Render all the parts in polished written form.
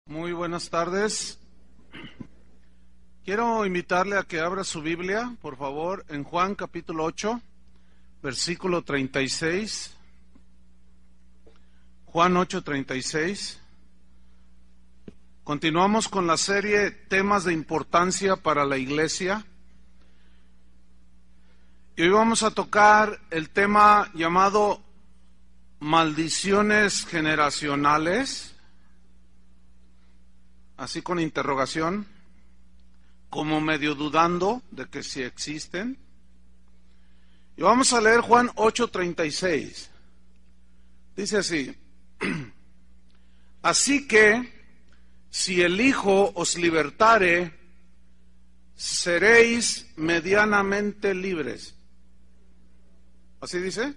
Muy buenas tardes. Quiero invitarle a que abra su Biblia, por favor, en Juan capítulo 8, versículo 36. Juan 8:36. Continuamos con la serie Temas de Importancia para la Iglesia. Y hoy vamos a tocar el tema llamado Maldiciones generacionales, así con interrogación, como medio dudando de que si existen. Y vamos a leer Juan 8:36. Dice así: Así que, si el Hijo os libertare, seréis medianamente libres. ¿Así dice?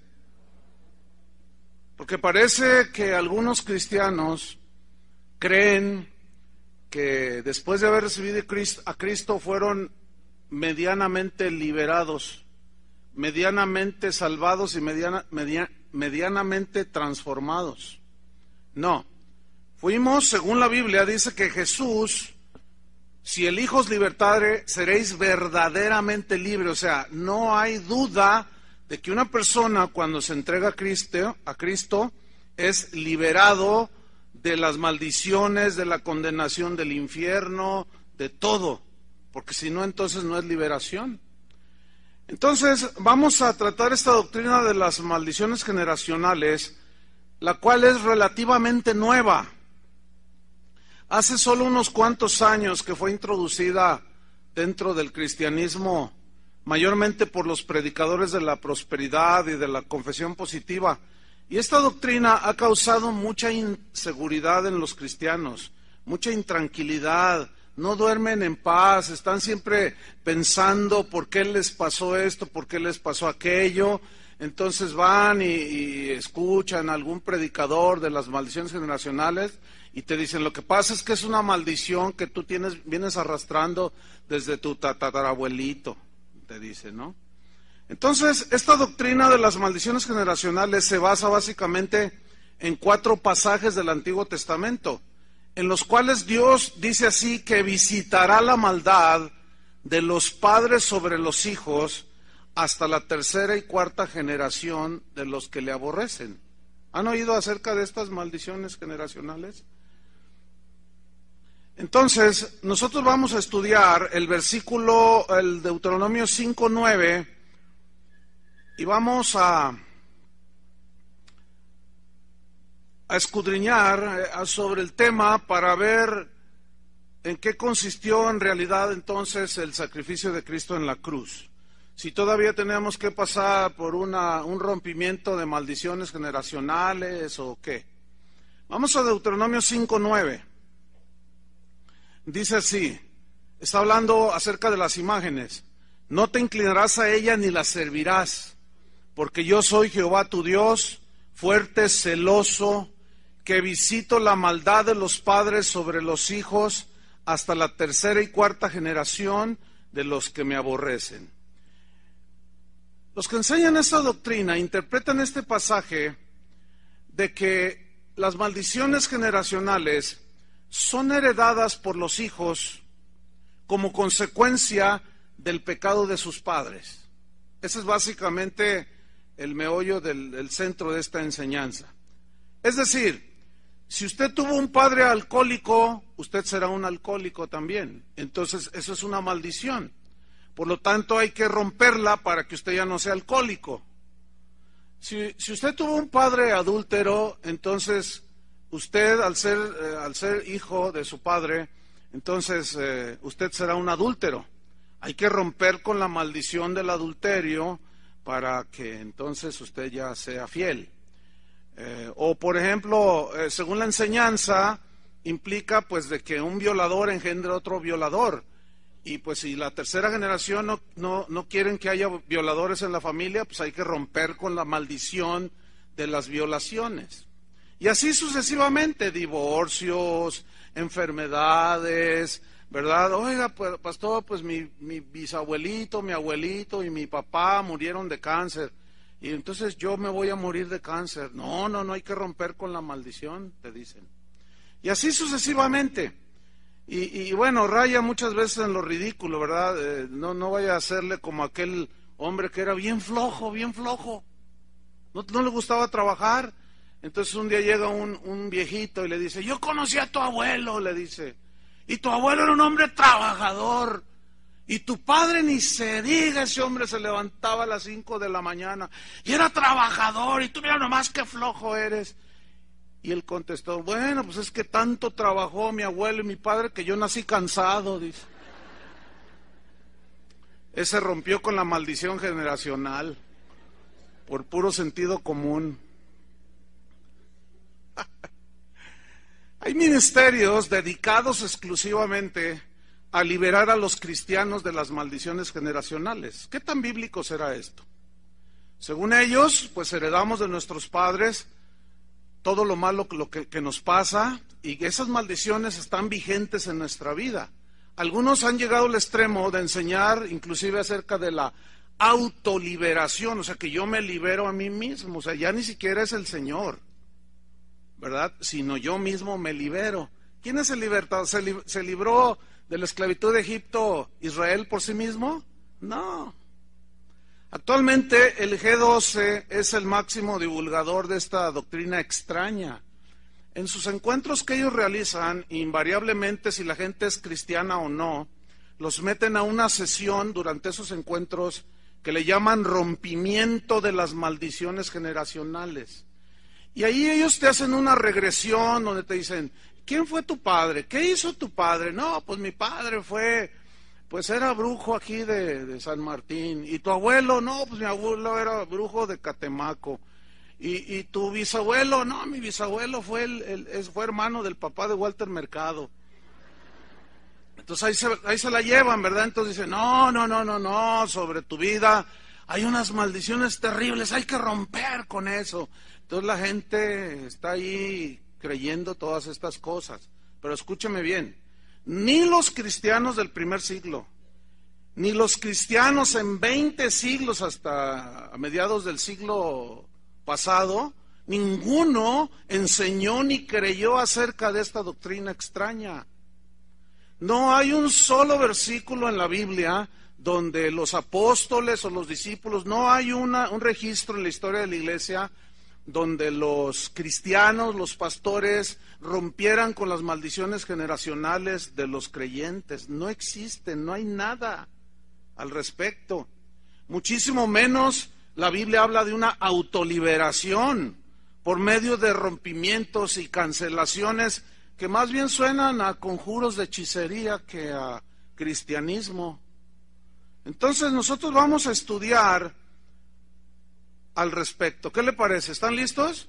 Porque parece que algunos cristianos creen que después de haber recibido a Cristo fueron medianamente liberados, medianamente salvados y medianamente transformados. No, fuimos, según la Biblia, dice que Jesús, si el Hijo os libertare, seréis verdaderamente libres. O sea, no hay duda de que una persona cuando se entrega a Cristo es liberado de las maldiciones, de la condenación del infierno, de todo, porque si no, entonces no es liberación. Entonces, vamos a tratar esta doctrina de las maldiciones generacionales, la cual es relativamente nueva. Hace solo unos cuantos años que fue introducida dentro del cristianismo, mayormente por los predicadores de la prosperidad y de la confesión positiva. Y esta doctrina ha causado mucha inseguridad en los cristianos, mucha intranquilidad, no duermen en paz, están siempre pensando por qué les pasó esto, por qué les pasó aquello. Entonces van y escuchan a algún predicador de las maldiciones generacionales y te dicen: lo que pasa es que es una maldición que tú vienes arrastrando desde tu tatarabuelito, te dicen, ¿no? Entonces, esta doctrina de las maldiciones generacionales se basa básicamente en 4 pasajes del Antiguo Testamento, en los cuales Dios dice así que visitará la maldad de los padres sobre los hijos hasta la 3ª y 4ª generación de los que le aborrecen. ¿Han oído acerca de estas maldiciones generacionales? Entonces, nosotros vamos a estudiar el Deuteronomio 5:9, y vamos a escudriñar sobre el tema para ver en qué consistió en realidad entonces el sacrificio de Cristo en la cruz. Si todavía tenemos que pasar por un rompimiento de maldiciones generacionales o qué. Vamos a Deuteronomio 5:9. Dice así, está hablando acerca de las imágenes. No te inclinarás a ella ni la servirás, porque yo soy Jehová tu Dios, fuerte, celoso, que visito la maldad de los padres sobre los hijos hasta la 3ª y 4ª generación de los que me aborrecen. Los que enseñan esta doctrina interpretan este pasaje de que las maldiciones generacionales son heredadas por los hijos como consecuencia del pecado de sus padres. Ese es básicamente el meollo del centro de esta enseñanza. Es decir, si usted tuvo un padre alcohólico, usted será un alcohólico también. Entonces, eso es una maldición. Por lo tanto, hay que romperla para que usted ya no sea alcohólico. Si usted tuvo un padre adúltero, entonces usted, al ser hijo de su padre, entonces usted será un adúltero. Hay que romper con la maldición del adulterio para que entonces usted ya sea fiel. O por ejemplo, según la enseñanza, implica pues de que un violador engendre otro violador. Y pues si la 3ª generación no quieren que haya violadores en la familia, pues hay que romper con la maldición de las violaciones. Y así sucesivamente, divorcios, enfermedades, ¿verdad? Oiga, pues, pastor, pues mi bisabuelito, mi abuelito y mi papá murieron de cáncer. Y entonces yo me voy a morir de cáncer. No, hay que romper con la maldición, te dicen. Y así sucesivamente. Y bueno, raya muchas veces en lo ridículo, ¿verdad? No vaya a hacerle como aquel hombre que era bien flojo, bien flojo. No le gustaba trabajar. Entonces un día llega un viejito y le dice, yo conocí a tu abuelo, le dice, y tu abuelo era un hombre trabajador. Y tu padre ni se diga, ese hombre se levantaba a las 5 de la mañana y era trabajador, y tú mira nomás qué flojo eres. Y él contestó, bueno, pues es que tanto trabajó mi abuelo y mi padre que yo nací cansado, dice. Ese rompió con la maldición generacional por puro sentido común. Hay ministerios dedicados exclusivamente a liberar a los cristianos de las maldiciones generacionales. ¿Qué tan bíblico será esto? Según ellos, pues heredamos de nuestros padres todo lo malo que nos pasa, y esas maldiciones están vigentes en nuestra vida. Algunos han llegado al extremo de enseñar inclusive acerca de la autoliberación, o sea que yo me libero a mí mismo, o sea ya ni siquiera es el Señor, ¿verdad? Sino yo mismo me libero. ¿Quién es el libertador? ¿Se libró de la esclavitud de Egipto Israel por sí mismo? No. Actualmente el G12 es el máximo divulgador de esta doctrina extraña. En sus encuentros que ellos realizan, invariablemente, si la gente es cristiana o no, los meten a una sesión durante esos encuentros que le llaman rompimiento de las maldiciones generacionales. Y ahí ellos te hacen una regresión donde te dicen, ¿quién fue tu padre? ¿Qué hizo tu padre? No, pues mi padre pues era brujo aquí de San Martín. ¿Y tu abuelo? No, pues mi abuelo era brujo de Catemaco. ¿Y tu bisabuelo? No, mi bisabuelo fue hermano del papá de Walter Mercado. Entonces ahí se la llevan, ¿verdad? Entonces dicen, no, sobre tu vida hay unas maldiciones terribles, hay que romper con eso. Entonces la gente está ahí creyendo todas estas cosas. Pero escúcheme bien, ni los cristianos del primer siglo, ni los cristianos en 20 siglos hasta a mediados del siglo pasado, ninguno enseñó ni creyó acerca de esta doctrina extraña. No hay un solo versículo en la Biblia donde los apóstoles o los discípulos, no hay un registro en la historia de la iglesia donde los cristianos, los pastores, rompieran con las maldiciones generacionales de los creyentes. No existen, no hay nada al respecto. Muchísimo menos la Biblia habla de una autoliberación por medio de rompimientos y cancelaciones que más bien suenan a conjuros de hechicería que a cristianismo. Entonces nosotros vamos a estudiar al respecto. ¿Qué le parece? ¿Están listos?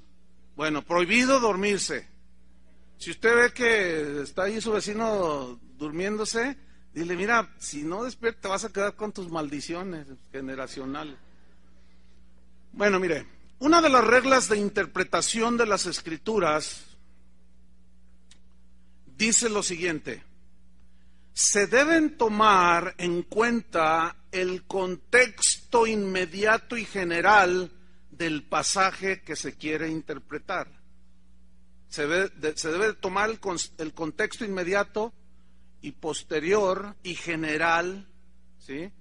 Bueno, prohibido dormirse. Si usted ve que está ahí su vecino durmiéndose, dile, mira, si no despiertas te vas a quedar con tus maldiciones generacionales. Bueno, mire, una de las reglas de interpretación de las Escrituras dice lo siguiente: se deben tomar en cuenta el contexto inmediato y general del pasaje que se quiere interpretar. Se debe tomar el contexto inmediato y posterior y general, ¿sí?,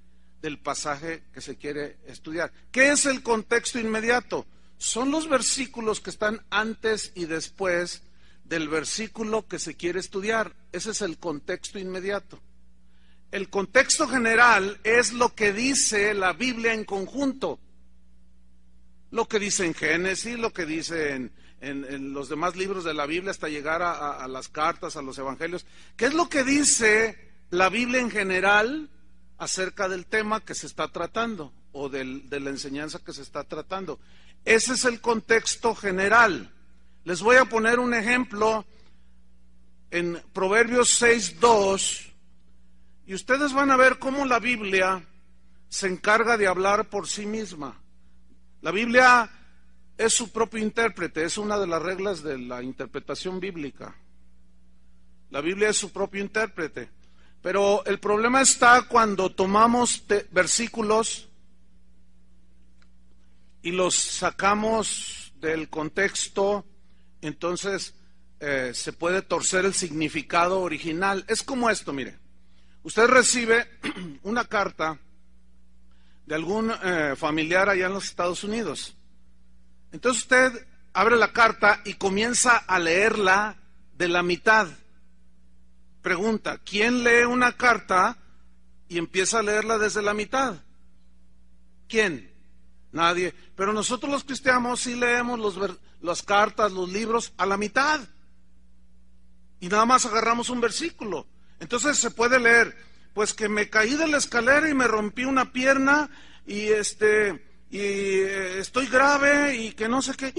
del pasaje que se quiere estudiar. ¿Qué es el contexto inmediato? Son los versículos que están antes y después del versículo que se quiere estudiar. Ese es el contexto inmediato. El contexto general es lo que dice la Biblia en conjunto, lo que dice en Génesis, lo que dice en los demás libros de la Biblia hasta llegar a las cartas, a los evangelios. ¿Qué es lo que dice la Biblia en general acerca del tema que se está tratando o de la enseñanza que se está tratando? Ese es el contexto general. Les voy a poner un ejemplo en Proverbios 6:2, y ustedes van a ver cómo la Biblia se encarga de hablar por sí misma. La Biblia es su propio intérprete, es una de las reglas de la interpretación bíblica. La Biblia es su propio intérprete. Pero el problema está cuando tomamos versículos y los sacamos del contexto, entonces se puede torcer el significado original. Es como esto, mire. Usted recibe una carta de algún familiar allá en los Estados Unidos. Entonces usted abre la carta y comienza a leerla de la mitad. Pregunta, ¿quién lee una carta y empieza a leerla desde la mitad? ¿Quién? Nadie. Pero nosotros los cristianos sí leemos las cartas, los libros a la mitad. Y nada más agarramos un versículo. Entonces se puede leer, pues que me caí de la escalera y me rompí una pierna y estoy grave y que no sé qué.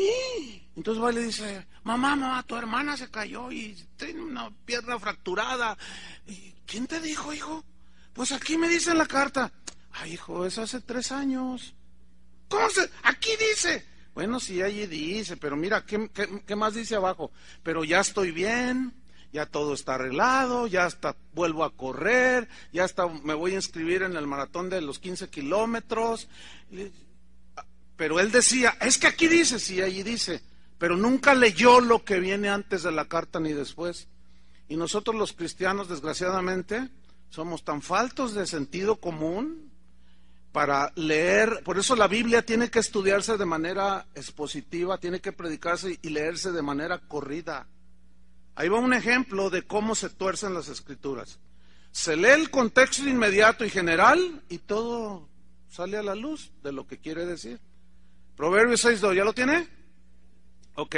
Entonces va y le dice, mamá, tu hermana se cayó y tiene una pierna fracturada. ¿Y quién te dijo, hijo? Pues aquí me dice en la carta. Ay, hijo, eso hace 3 años. ¿Cómo se? Aquí dice. Bueno, sí, allí dice, pero mira, ¿qué más dice abajo? Pero ya estoy bien, ya todo está arreglado, ya hasta vuelvo a correr, ya hasta me voy a inscribir en el maratón de los 15 kilómetros. Pero él decía, es que aquí dice, sí, allí dice, pero nunca leyó lo que viene antes de la carta ni después. Y nosotros los cristianos, desgraciadamente, somos tan faltos de sentido común para leer. Por eso la Biblia tiene que estudiarse de manera expositiva, tiene que predicarse y leerse de manera corrida. Ahí va un ejemplo de cómo se tuercen las escrituras. Se lee el contexto inmediato y general y todo sale a la luz de lo que quiere decir. Proverbios 6:2, ¿ya lo tiene? Ok.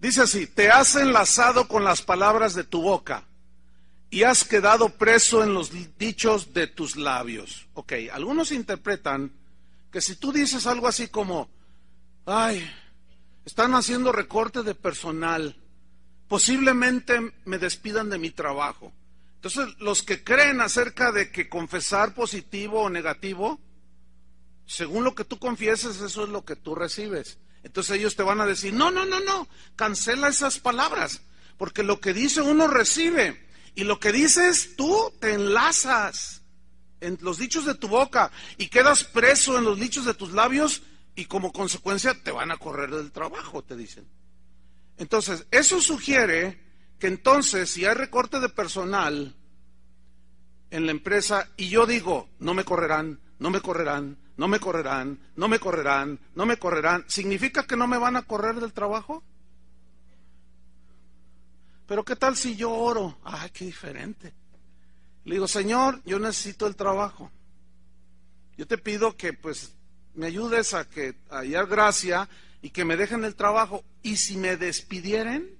Dice así, te has enlazado con las palabras de tu boca y has quedado preso en los dichos de tus labios. Ok, algunos interpretan que si tú dices algo así como, ay, están haciendo recorte de personal, posiblemente me despidan de mi trabajo. Entonces, los que creen acerca de que confesar positivo o negativo, según lo que tú confieses, eso es lo que tú recibes. Entonces ellos te van a decir, no, cancela esas palabras, porque lo que dice uno recibe, y lo que dices tú te enlazas en los dichos de tu boca, y quedas preso en los dichos de tus labios, y como consecuencia te van a correr del trabajo, te dicen. Entonces, eso sugiere que entonces, si hay recorte de personal en la empresa, y yo digo, no me correrán, ¿significa que no me van a correr del trabajo? Pero ¿qué tal si yo oro? Ay, qué diferente. Le digo, Señor, yo necesito el trabajo. Yo te pido que pues me ayudes a hallar gracia y que me dejen el trabajo. Y si me despidieren,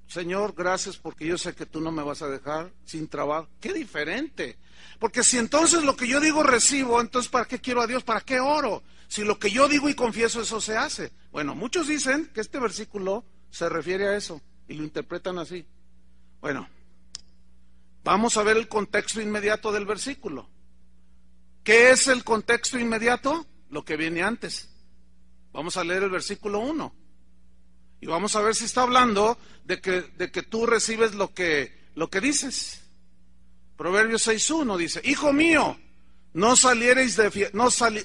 Señor, gracias porque yo sé que tú no me vas a dejar sin trabajo. Qué diferente. Porque si entonces lo que yo digo recibo, entonces ¿para qué quiero a Dios? ¿Para qué oro? Si lo que yo digo y confieso, eso se hace. Bueno, muchos dicen que este versículo se refiere a eso y lo interpretan así. Bueno, vamos a ver el contexto inmediato del versículo. ¿Qué es el contexto inmediato? Lo que viene antes. Vamos a leer el versículo 1. Y vamos a ver si está hablando de que tú recibes lo que dices. Proverbios 6:1 dice, hijo mío,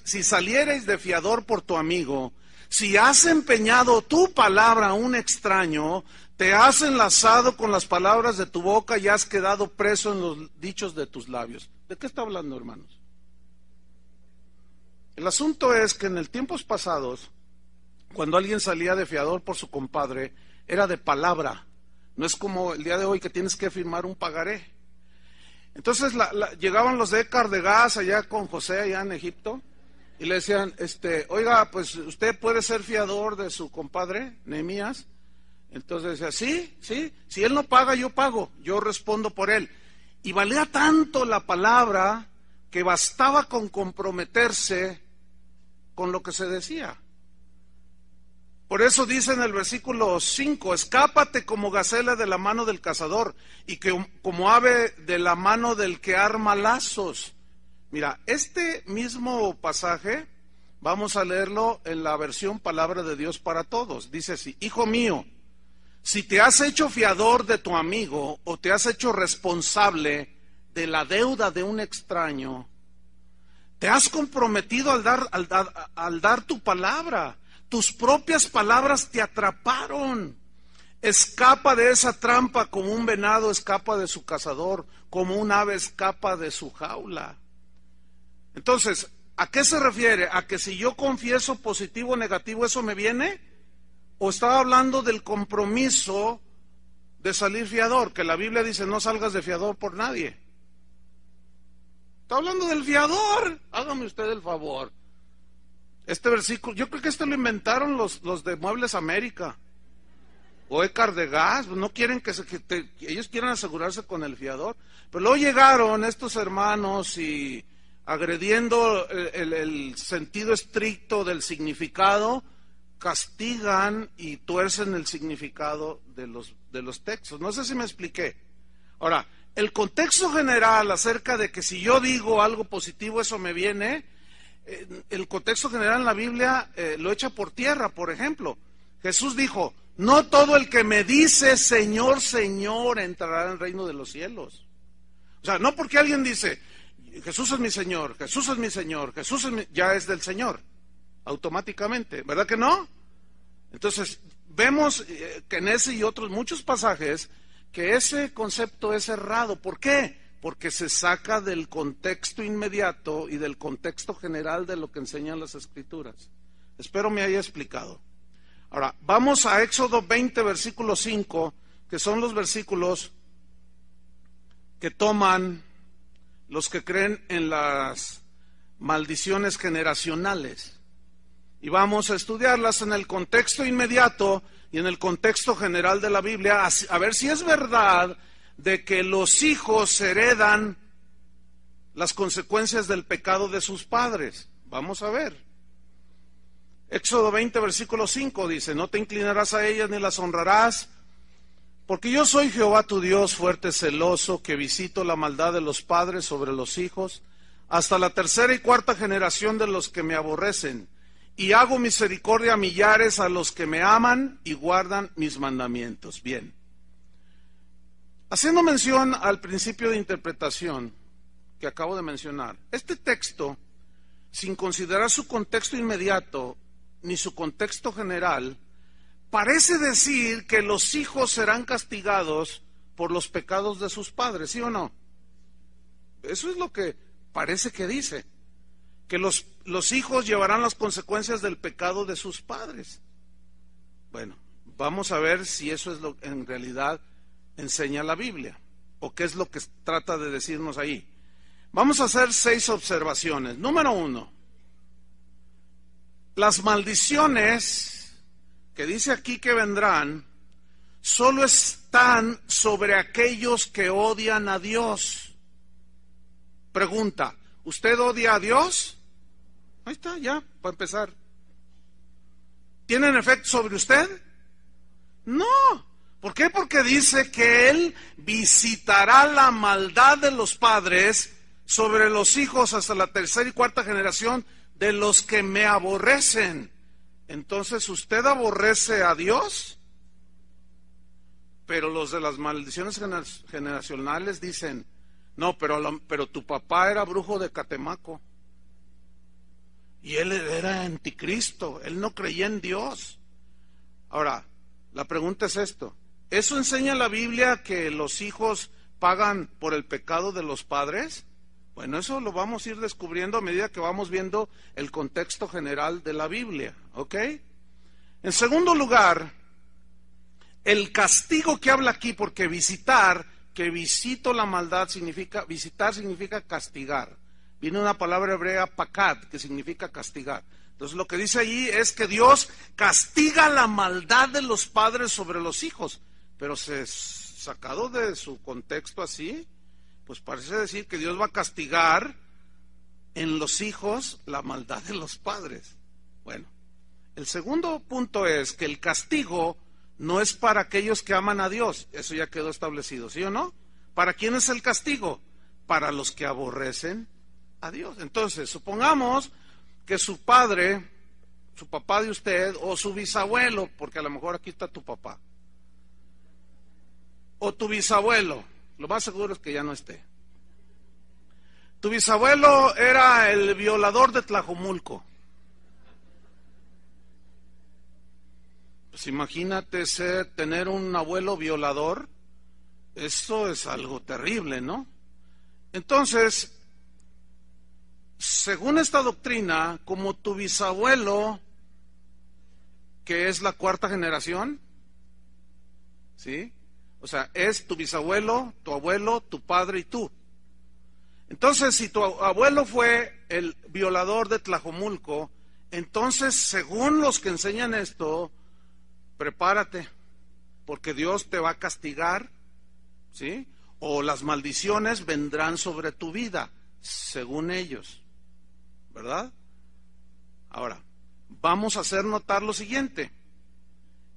si saliereis de fiador por tu amigo, si has empeñado tu palabra a un extraño, te has enlazado con las palabras de tu boca y has quedado preso en los dichos de tus labios. ¿De qué está hablando, hermanos? El asunto es que en el tiempos pasados, cuando alguien salía de fiador por su compadre, era de palabra. No es como el día de hoy que tienes que firmar un pagaré. Entonces llegaban los de Écar de Gas allá con José, allá en Egipto, y le decían, oiga, pues usted puede ser fiador de su compadre, Nehemías. Entonces decía, sí, si él no paga, yo pago, yo respondo por él. Y valía tanto la palabra que bastaba con comprometerse con lo que se decía. Por eso dice en el versículo 5, escápate como gacela de la mano del cazador y que como ave de la mano del que arma lazos. Mira, este mismo pasaje vamos a leerlo en la versión Palabra de Dios para Todos. Dice así, hijo mío, si te has hecho fiador de tu amigo o te has hecho responsable de la deuda de un extraño, te has comprometido al dar tu palabra. tus propias palabras te atraparon. Escapa de esa trampa como un venado escapa de su cazador, como un ave escapa de su jaula. Entonces, ¿a qué se refiere? ¿A que si yo confieso positivo o negativo, eso me viene? ¿O estaba hablando del compromiso de salir fiador? Que la Biblia dice, no salgas de fiador por nadie. Está hablando del fiador. Hágame usted el favor. Este versículo, yo creo que lo inventaron los de Muebles América. O Ecar de Gas, no quieren ellos quieren asegurarse con el fiador. Pero luego llegaron estos hermanos y agrediendo el sentido estricto del significado, castigan y tuercen el significado de los textos. No sé si me expliqué. Ahora, el contexto general acerca de que si yo digo algo positivo, eso me viene, el contexto general en la Biblia lo echa por tierra. Por ejemplo, Jesús dijo, no todo el que me dice Señor, Señor entrará en el reino de los cielos. O sea, no porque alguien dice Jesús es mi Señor, Jesús es mi Señor, ya es del Señor, automáticamente, ¿verdad que no? Entonces, vemos que en ese y otros muchos pasajes que ese concepto es errado. ¿Por qué? Porque se saca del contexto inmediato y del contexto general de lo que enseñan las Escrituras. Espero me haya explicado. Ahora, vamos a Éxodo 20, versículo 5, que son los versículos que toman los que creen en las maldiciones generacionales. Y vamos a estudiarlas en el contexto inmediato y en el contexto general de la Biblia, a ver si es verdad de que los hijos heredan las consecuencias del pecado de sus padres. Vamos a ver. Éxodo 20, versículo 5 dice, no te inclinarás a ellas ni las honrarás, porque yo soy Jehová tu Dios, fuerte, celoso, que visito la maldad de los padres sobre los hijos, hasta la tercera y cuarta generación de los que me aborrecen, y hago misericordia a millares a los que me aman y guardan mis mandamientos. Bien. Haciendo mención al principio de interpretación que acabo de mencionar, este texto, sin considerar su contexto inmediato, ni su contexto general, parece decir que los hijos serán castigados por los pecados de sus padres, ¿sí o no? Eso es lo que parece que dice, que los hijos llevarán las consecuencias del pecado de sus padres. Bueno, vamos a ver si eso es lo que en realidad enseña la Biblia, o qué es lo que trata de decirnos ahí. Vamos a hacer 6 observaciones. Número 1. Las maldiciones que dice aquí que vendrán solo están sobre aquellos que odian a Dios. Pregunta, ¿usted odia a Dios? Ahí está, ya, para empezar. ¿Tienen efecto sobre usted? No. ¿Por qué? Porque dice que Él visitará la maldad de los padres sobre los hijos hasta la tercera y cuarta generación de los que me aborrecen. Entonces, ¿usted aborrece a Dios? Pero los de las maldiciones generacionales dicen, no, pero tu papá era brujo de Catemaco. Y él era anticristo, él no creía en Dios. Ahora, la pregunta es esto, ¿eso enseña la Biblia que los hijos pagan por el pecado de los padres? Bueno, eso lo vamos a ir descubriendo a medida que vamos viendo el contexto general de la Biblia, ¿ok? En segundo lugar, el castigo que habla aquí, porque que visito la maldad visitar significa castigar. Viene una palabra hebrea, pakat, que significa castigar. Entonces lo que dice allí es que Dios castiga la maldad de los padres sobre los hijos, pero sacado de su contexto así, pues parece decir que Dios va a castigar en los hijos la maldad de los padres. Bueno, el segundo punto es que el castigo no es para aquellos que aman a Dios, eso ya quedó establecido, ¿sí o no? ¿Para quién es el castigo? Para los que aborrecen a Dios. Entonces, supongamos que su padre, su papá de usted, o su bisabuelo, porque a lo mejor aquí está tu papá, o tu bisabuelo, lo más seguro es que ya no esté. Tu bisabuelo era el violador de Tlajomulco. Pues imagínate tener un abuelo violador, eso es algo terrible, ¿no? Entonces, según esta doctrina, como tu bisabuelo, que es la cuarta generación, ¿sí? O sea, es tu bisabuelo, tu abuelo, tu padre y tú. Entonces, si tu abuelo fue el violador de Tlajomulco, entonces, según los que enseñan esto, prepárate, porque Dios te va a castigar, ¿sí? O las maldiciones vendrán sobre tu vida, según ellos, ¿verdad? Ahora, vamos a hacer notar lo siguiente.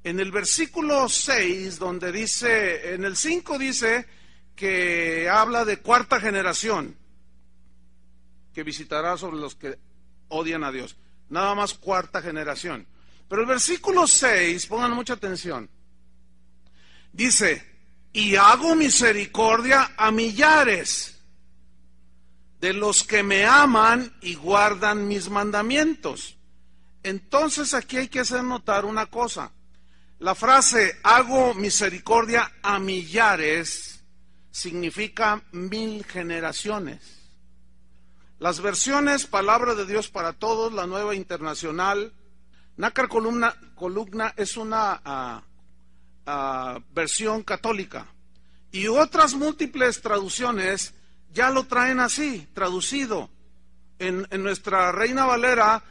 En el versículo 6, donde dice, en el 5 dice que habla de cuarta generación, que visitará sobre los que odian a Dios. Nada más cuarta generación. Pero el versículo 6, pongan mucha atención, dice, y hago misericordia a millares de los que me aman y guardan mis mandamientos. Entonces aquí hay que hacer notar una cosa. La frase hago misericordia a millares significa 1000 generaciones. Las versiones Palabra de Dios para Todos, la Nueva Internacional, Nácar Columna es una versión católica, y otras múltiples traducciones ya lo traen así, traducido. En nuestra Reina Valera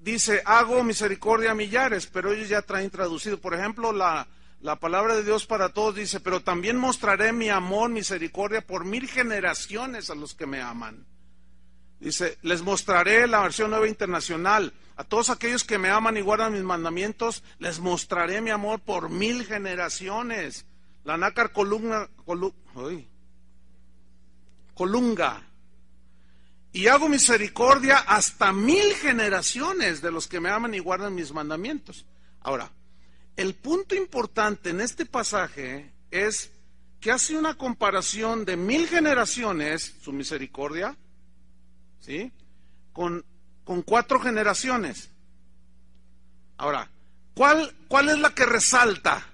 dice, hago misericordia a millares, pero ellos ya traen traducido. Por ejemplo, la Palabra de Dios para Todos dice, pero también mostraré mi amor, misericordia por 1000 generaciones a los que me aman. Dice, les mostraré, la versión Nueva Internacional, a todos aquellos que me aman y guardan mis mandamientos, les mostraré mi amor por 1000 generaciones. La Nácar Colunga, y hago misericordia hasta 1000 generaciones de los que me aman y guardan mis mandamientos. Ahora, el punto importante en este pasaje es que hace una comparación de 1000 generaciones, su misericordia, ¿sí? Con 4 generaciones. Ahora, ¿cuál es la que resalta?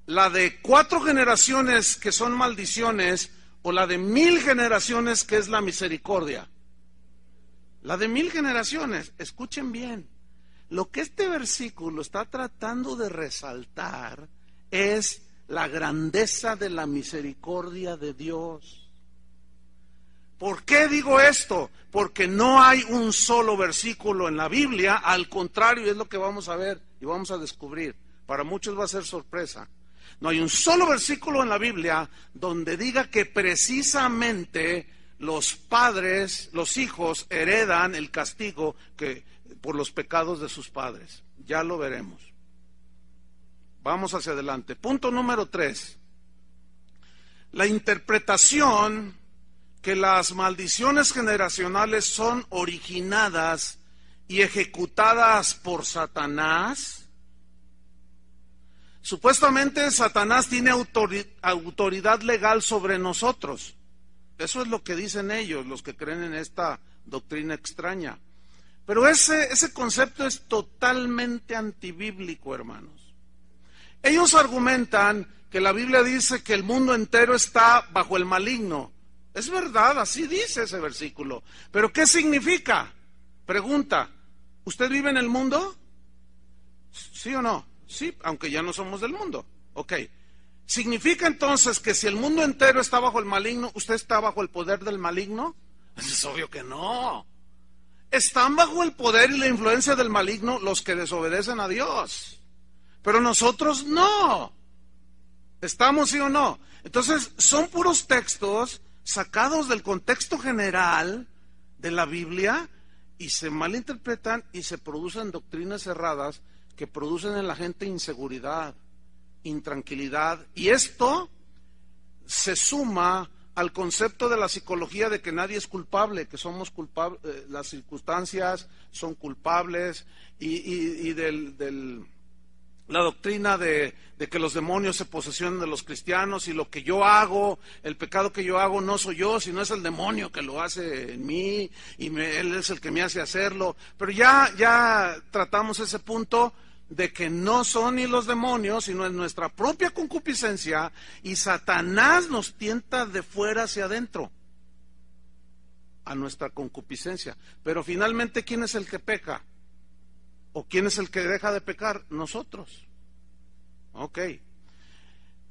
¿La de 4 generaciones que son maldiciones o la de 1000 generaciones que es la misericordia? La de 1000 generaciones. Escuchen bien. Lo que este versículo está tratando de resaltar es la grandeza de la misericordia de Dios. ¿Por qué digo esto? Porque no hay un solo versículo en la Biblia, al contrario, es lo que vamos a ver y vamos a descubrir. Para muchos va a ser sorpresa. No hay un solo versículo en la Biblia donde diga que precisamente los padres, los hijos, heredan el castigo por los pecados de sus padres. Ya lo veremos. Vamos hacia adelante. Punto número 3. La interpretación que las maldiciones generacionales son originadas y ejecutadas por Satanás. Supuestamente Satanás tiene autoridad legal sobre nosotros. Eso es lo que dicen ellos, los que creen en esta doctrina extraña. Pero ese concepto es totalmente antibíblico, hermanos. Ellos argumentan que la Biblia dice que el mundo entero está bajo el maligno. Es verdad, así dice ese versículo. ¿Pero qué significa? Pregunta, ¿usted vive en el mundo? ¿Sí o no? Sí, aunque ya no somos del mundo. Ok. ¿Significa entonces que si el mundo entero está bajo el maligno, usted está bajo el poder del maligno? Es obvio que no. Están bajo el poder y la influencia del maligno los que desobedecen a Dios. Pero nosotros no. ¿Estamos, sí o no? Entonces, son puros textos sacados del contexto general de la Biblia y se malinterpretan y se producen doctrinas erradas que producen en la gente inseguridad, intranquilidad, y esto se suma al concepto de la psicología de que nadie es culpable, que somos culpables, las circunstancias son culpables, y la doctrina de que los demonios se posesionan de los cristianos, y lo que yo hago, el pecado que yo hago no soy yo, sino es el demonio que lo hace en mí, y él es el que me hace hacerlo. Pero ya tratamos ese punto. de que no son ni los demonios, sino es nuestra propia concupiscencia, y Satanás nos tienta de fuera hacia adentro a nuestra concupiscencia. Pero finalmente, ¿quién es el que peca? ¿O quién es el que deja de pecar? Nosotros. Ok.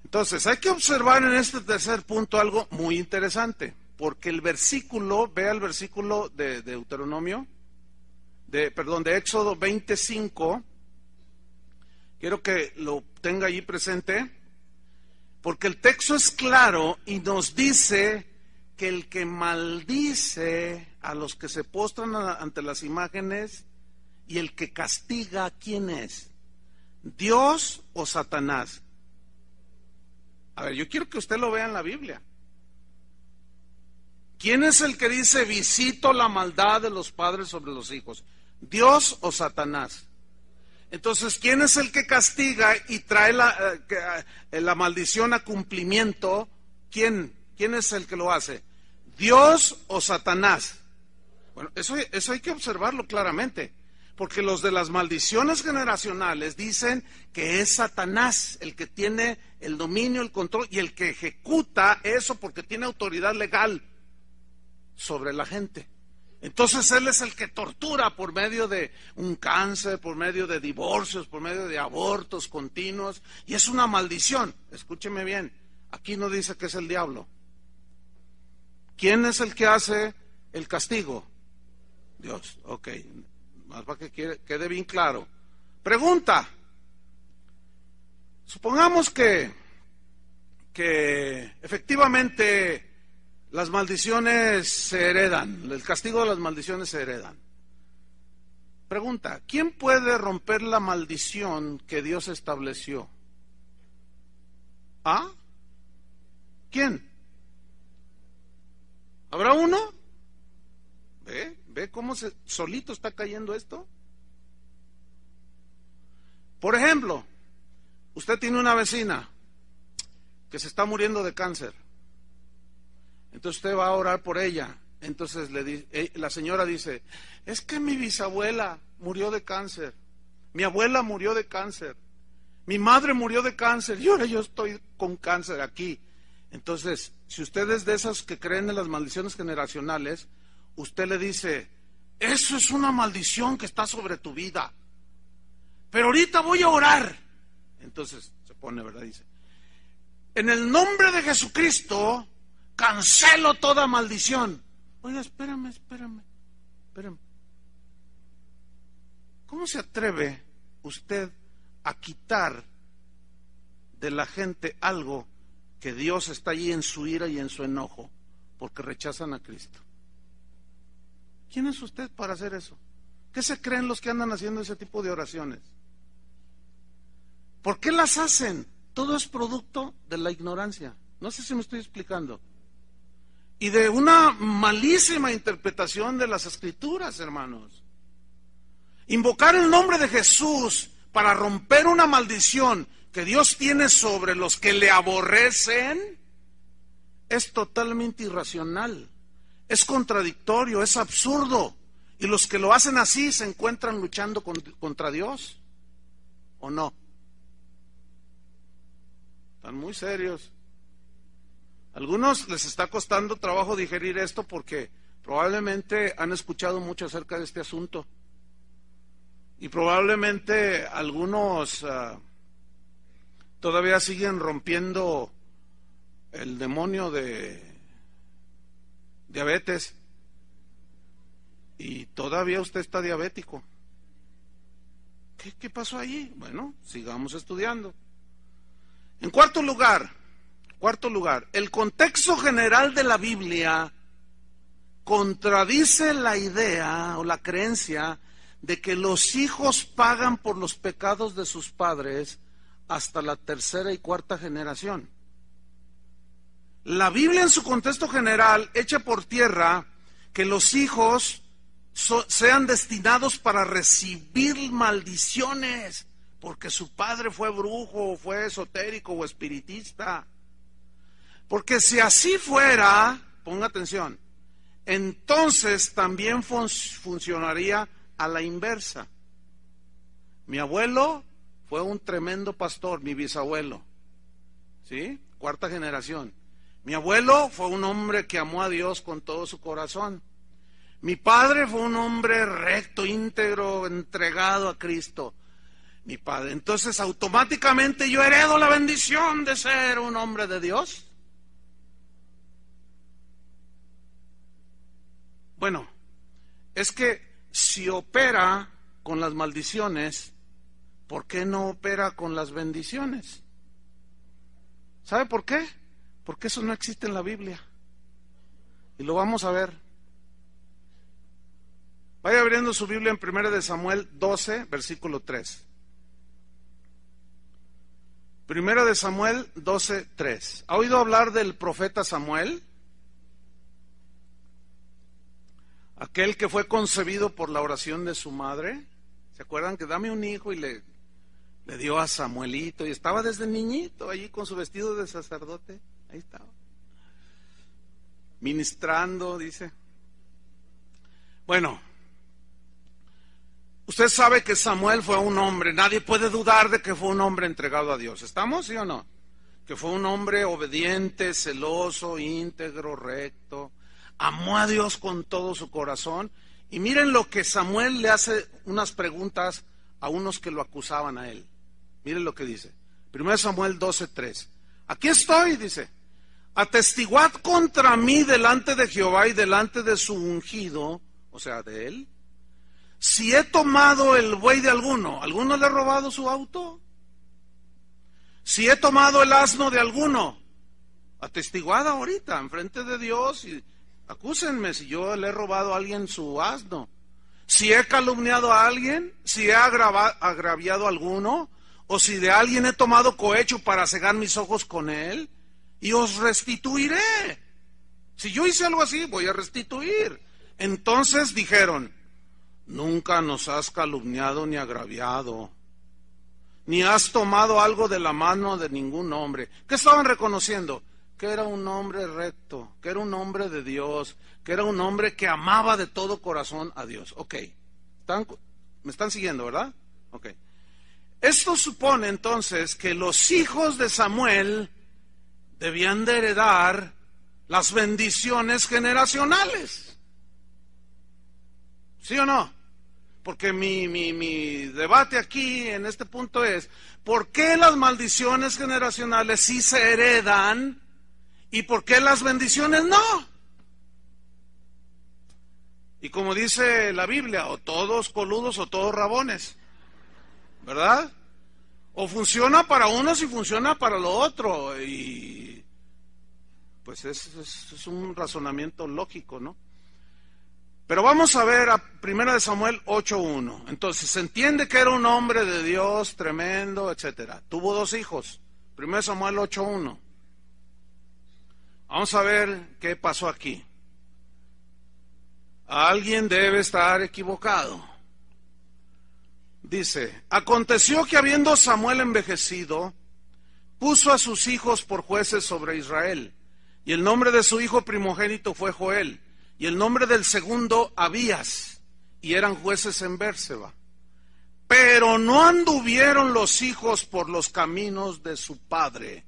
Entonces, hay que observar en este tercer punto algo muy interesante, porque el versículo, vea el versículo de Deuteronomio, de Éxodo 25, quiero que lo tenga allí presente, porque el texto es claro y nos dice que el que maldice a los que se postran ante las imágenes y el que castiga, ¿quién es? ¿Dios o Satanás? A ver, yo quiero que usted lo vea en la Biblia. ¿Quién es el que dice visito la maldad de los padres sobre los hijos? ¿Dios o Satanás? Entonces, ¿quién es el que castiga y trae la maldición a cumplimiento? ¿Quién es el que lo hace? ¿Dios o Satanás? Bueno, eso hay que observarlo claramente, porque los de las maldiciones generacionales dicen que es Satanás el que tiene el dominio, el control y el que ejecuta eso porque tiene autoridad legal sobre la gente. Entonces él es el que tortura por medio de un cáncer, por medio de divorcios, por medio de abortos continuos, y es una maldición. Escúcheme bien, aquí no dice que es el diablo. ¿Quién es el que hace el castigo? Dios. Ok, más para que quede bien claro. Pregunta: supongamos que efectivamente las maldiciones se heredan, el castigo de las maldiciones se heredan. Pregunta: ¿quién puede romper la maldición que Dios estableció? ¿Ah? ¿Quién? ¿Habrá uno? ¿Ve cómo solito está cayendo esto? Por ejemplo, usted tiene una vecina que se está muriendo de cáncer. Entonces usted va a orar por ella. Entonces la señora dice: es que mi bisabuela murió de cáncer, mi abuela murió de cáncer, mi madre murió de cáncer y ahora yo estoy con cáncer aquí. Entonces, si usted es de esas que creen en las maldiciones generacionales, usted le dice: eso es una maldición que está sobre tu vida, pero ahorita voy a orar. Entonces se pone, ¿verdad? Dice: en el nombre de Jesucristo cancelo toda maldición. Oiga, espérame. ¿Cómo se atreve usted a quitar de la gente algo que Dios está allí en su ira y en su enojo porque rechazan a Cristo? ¿Quién es usted para hacer eso? ¿Qué se creen los que andan haciendo ese tipo de oraciones? ¿Por qué las hacen? Todo es producto de la ignorancia. No sé si me estoy explicando. Y de una malísima interpretación de las Escrituras, hermanos. Invocar el nombre de Jesús para romper una maldición que Dios tiene sobre los que le aborrecen es totalmente irracional, es contradictorio, es absurdo. Y los que lo hacen así se encuentran luchando contra Dios, ¿o no? Están muy serios. Algunos les está costando trabajo digerir esto porque probablemente han escuchado mucho acerca de este asunto. Y probablemente algunos todavía siguen rompiendo el demonio de diabetes. Y todavía usted está diabético. ¿Qué pasó allí? Bueno, sigamos estudiando. En cuarto lugar, el contexto general de la Biblia contradice la idea o la creencia de que los hijos pagan por los pecados de sus padres hasta la tercera y cuarta generación. La Biblia en su contexto general echa por tierra que los hijos sean destinados para recibir maldiciones porque su padre fue brujo, o fue esotérico o espiritista. Porque si así fuera, ponga atención, entonces también funcionaría a la inversa. Mi abuelo fue un tremendo pastor, mi bisabuelo, ¿sí? Cuarta generación. Mi abuelo fue un hombre que amó a Dios con todo su corazón. Mi padre fue un hombre recto, íntegro, entregado a Cristo. Mi padre. Entonces, automáticamente yo heredo la bendición de ser un hombre de Dios. Bueno, es que si opera con las maldiciones, ¿por qué no opera con las bendiciones? ¿Sabe por qué? Porque eso no existe en la Biblia. Y lo vamos a ver. Vaya abriendo su Biblia en 1 de Samuel 12, versículo 3. 1 de Samuel 12, 3. ¿Ha oído hablar del profeta Samuel? Aquel que fue concebido por la oración de su madre. ¿Se acuerdan que dame un hijo y le dio a Samuelito? Y estaba desde niñito allí con su vestido de sacerdote. Ahí estaba. Ministrando, dice. Bueno, usted sabe que Samuel fue un hombre, nadie puede dudar de que fue un hombre entregado a Dios. ¿Estamos, sí o no? Que fue un hombre obediente, celoso, íntegro, recto. Amó a Dios con todo su corazón. Y miren lo que Samuel le hace unas preguntas a unos que lo acusaban a él. Miren lo que dice. 1 Samuel 12:3. Aquí estoy, dice. Atestiguad contra mí delante de Jehová y delante de su ungido, o sea, de él, si he tomado el buey de alguno. ¿Alguno le ha robado su auto? Si he tomado el asno de alguno. Atestiguad ahorita, enfrente de Dios, y acúsenme si yo le he robado a alguien su asno. Si he calumniado a alguien, si he agraviado a alguno, o si de alguien he tomado cohecho para cegar mis ojos con él, y os restituiré. Si yo hice algo así, voy a restituir. Entonces dijeron, nunca nos has calumniado ni agraviado, ni has tomado algo de la mano de ningún hombre. ¿Qué estaban reconociendo? Que era un hombre recto, que era un hombre de Dios, que era un hombre que amaba de todo corazón a Dios. Ok, ¿me están siguiendo, verdad? Ok. Esto supone entonces que los hijos de Samuel debían de heredar las bendiciones generacionales. ¿Sí o no? Porque mi debate aquí en este punto es, ¿por qué las maldiciones generacionales sí se heredan y por qué las bendiciones no? Y como dice la Biblia, o todos coludos o todos rabones, ¿verdad? O funciona para unos y funciona para lo otro, y pues es un razonamiento lógico, ¿no? Pero vamos a ver a 1 de Samuel 8:1. Entonces, se entiende que era un hombre de Dios tremendo, etcétera. Tuvo 2 hijos. 1 Samuel 8:1. Vamos a ver qué pasó aquí. Alguien debe estar equivocado. Dice, aconteció que habiendo Samuel envejecido, puso a sus hijos por jueces sobre Israel. Y el nombre de su hijo primogénito fue Joel. Y el nombre del segundo, Abías, y eran jueces en Bérseba. Pero no anduvieron los hijos por los caminos de su padre.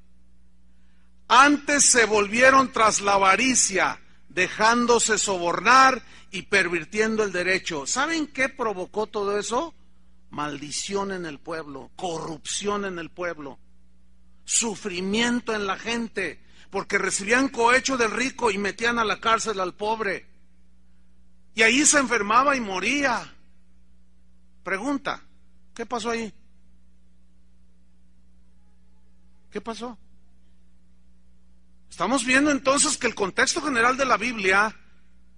Antes se volvieron tras la avaricia, dejándose sobornar y pervirtiendo el derecho. ¿Saben qué provocó todo eso? Maldición en el pueblo, corrupción en el pueblo, sufrimiento en la gente, porque recibían cohecho del rico y metían a la cárcel al pobre. Y ahí se enfermaba y moría. Pregunta, ¿qué pasó ahí? ¿Qué pasó? Estamos viendo entonces que el contexto general de la Biblia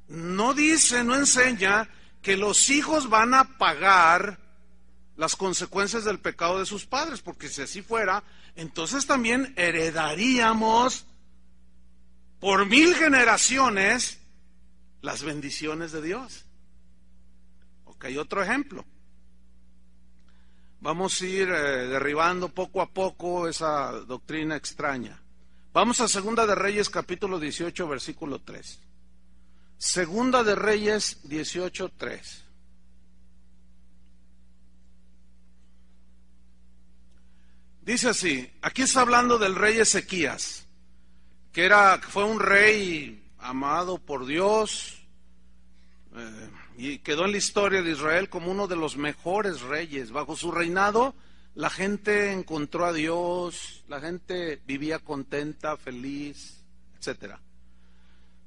no dice, no enseña que los hijos van a pagar las consecuencias del pecado de sus padres, porque si así fuera, entonces también heredaríamos por 1000 generaciones las bendiciones de Dios. Ok, otro ejemplo. Vamos a ir derribando poco a poco esa doctrina extraña. Vamos a Segunda de Reyes, capítulo 18, versículo 3. Segunda de Reyes 18:3. Dice así, aquí está hablando del rey Ezequías, que fue un rey amado por Dios, y quedó en la historia de Israel como uno de los mejores reyes. Bajo su reinado, la gente encontró a Dios, la gente vivía contenta, feliz, etcétera.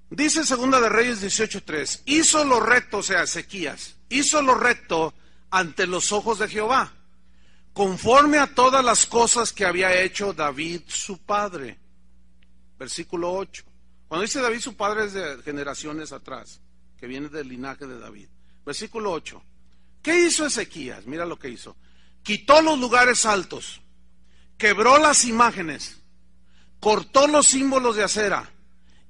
Dice Segunda de Reyes 18:3, hizo lo recto, o sea, Ezequías, hizo lo recto ante los ojos de Jehová, conforme a todas las cosas que había hecho David su padre. Versículo 8. Cuando dice David su padre es de generaciones atrás, que viene del linaje de David. Versículo 8. ¿Qué hizo Ezequías? Mira lo que hizo. Quitó los lugares altos, quebró las imágenes, cortó los símbolos de acera,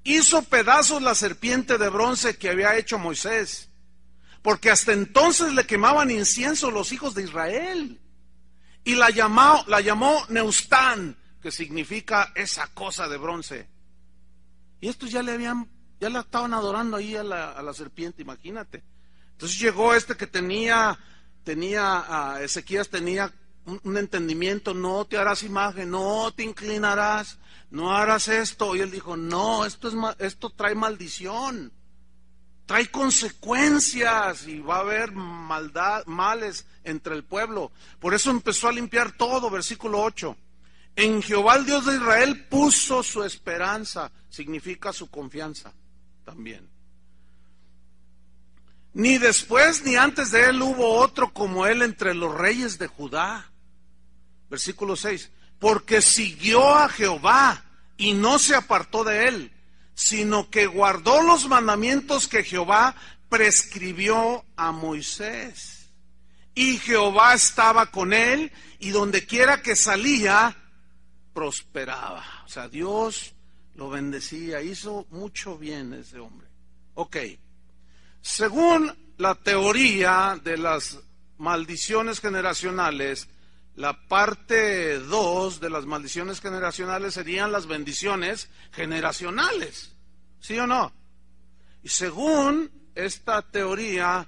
hizo pedazos la serpiente de bronce que había hecho Moisés, porque hasta entonces le quemaban incienso los hijos de Israel, y la llamó Neustán, que significa esa cosa de bronce. Y estos ya la estaban adorando ahí a la serpiente, imagínate. Entonces llegó que Ezequías tenía un entendimiento, no te harás imagen, no te inclinarás, no harás esto. Y él dijo, no, esto trae maldición, trae consecuencias y va a haber males entre el pueblo. Por eso empezó a limpiar todo, versículo 8. En Jehová el Dios de Israel puso su esperanza, significa su confianza también. Ni después ni antes de él hubo otro como él entre los reyes de Judá. Versículo 6. Porque siguió a Jehová y no se apartó de él, sino que guardó los mandamientos que Jehová prescribió a Moisés. Y Jehová estaba con él, y donde quiera que salía, prosperaba. O sea, Dios lo bendecía, hizo mucho bien ese hombre. Ok. Según la teoría de las maldiciones generacionales, la parte 2 de las maldiciones generacionales serían las bendiciones generacionales. ¿Sí o no? Y según esta teoría,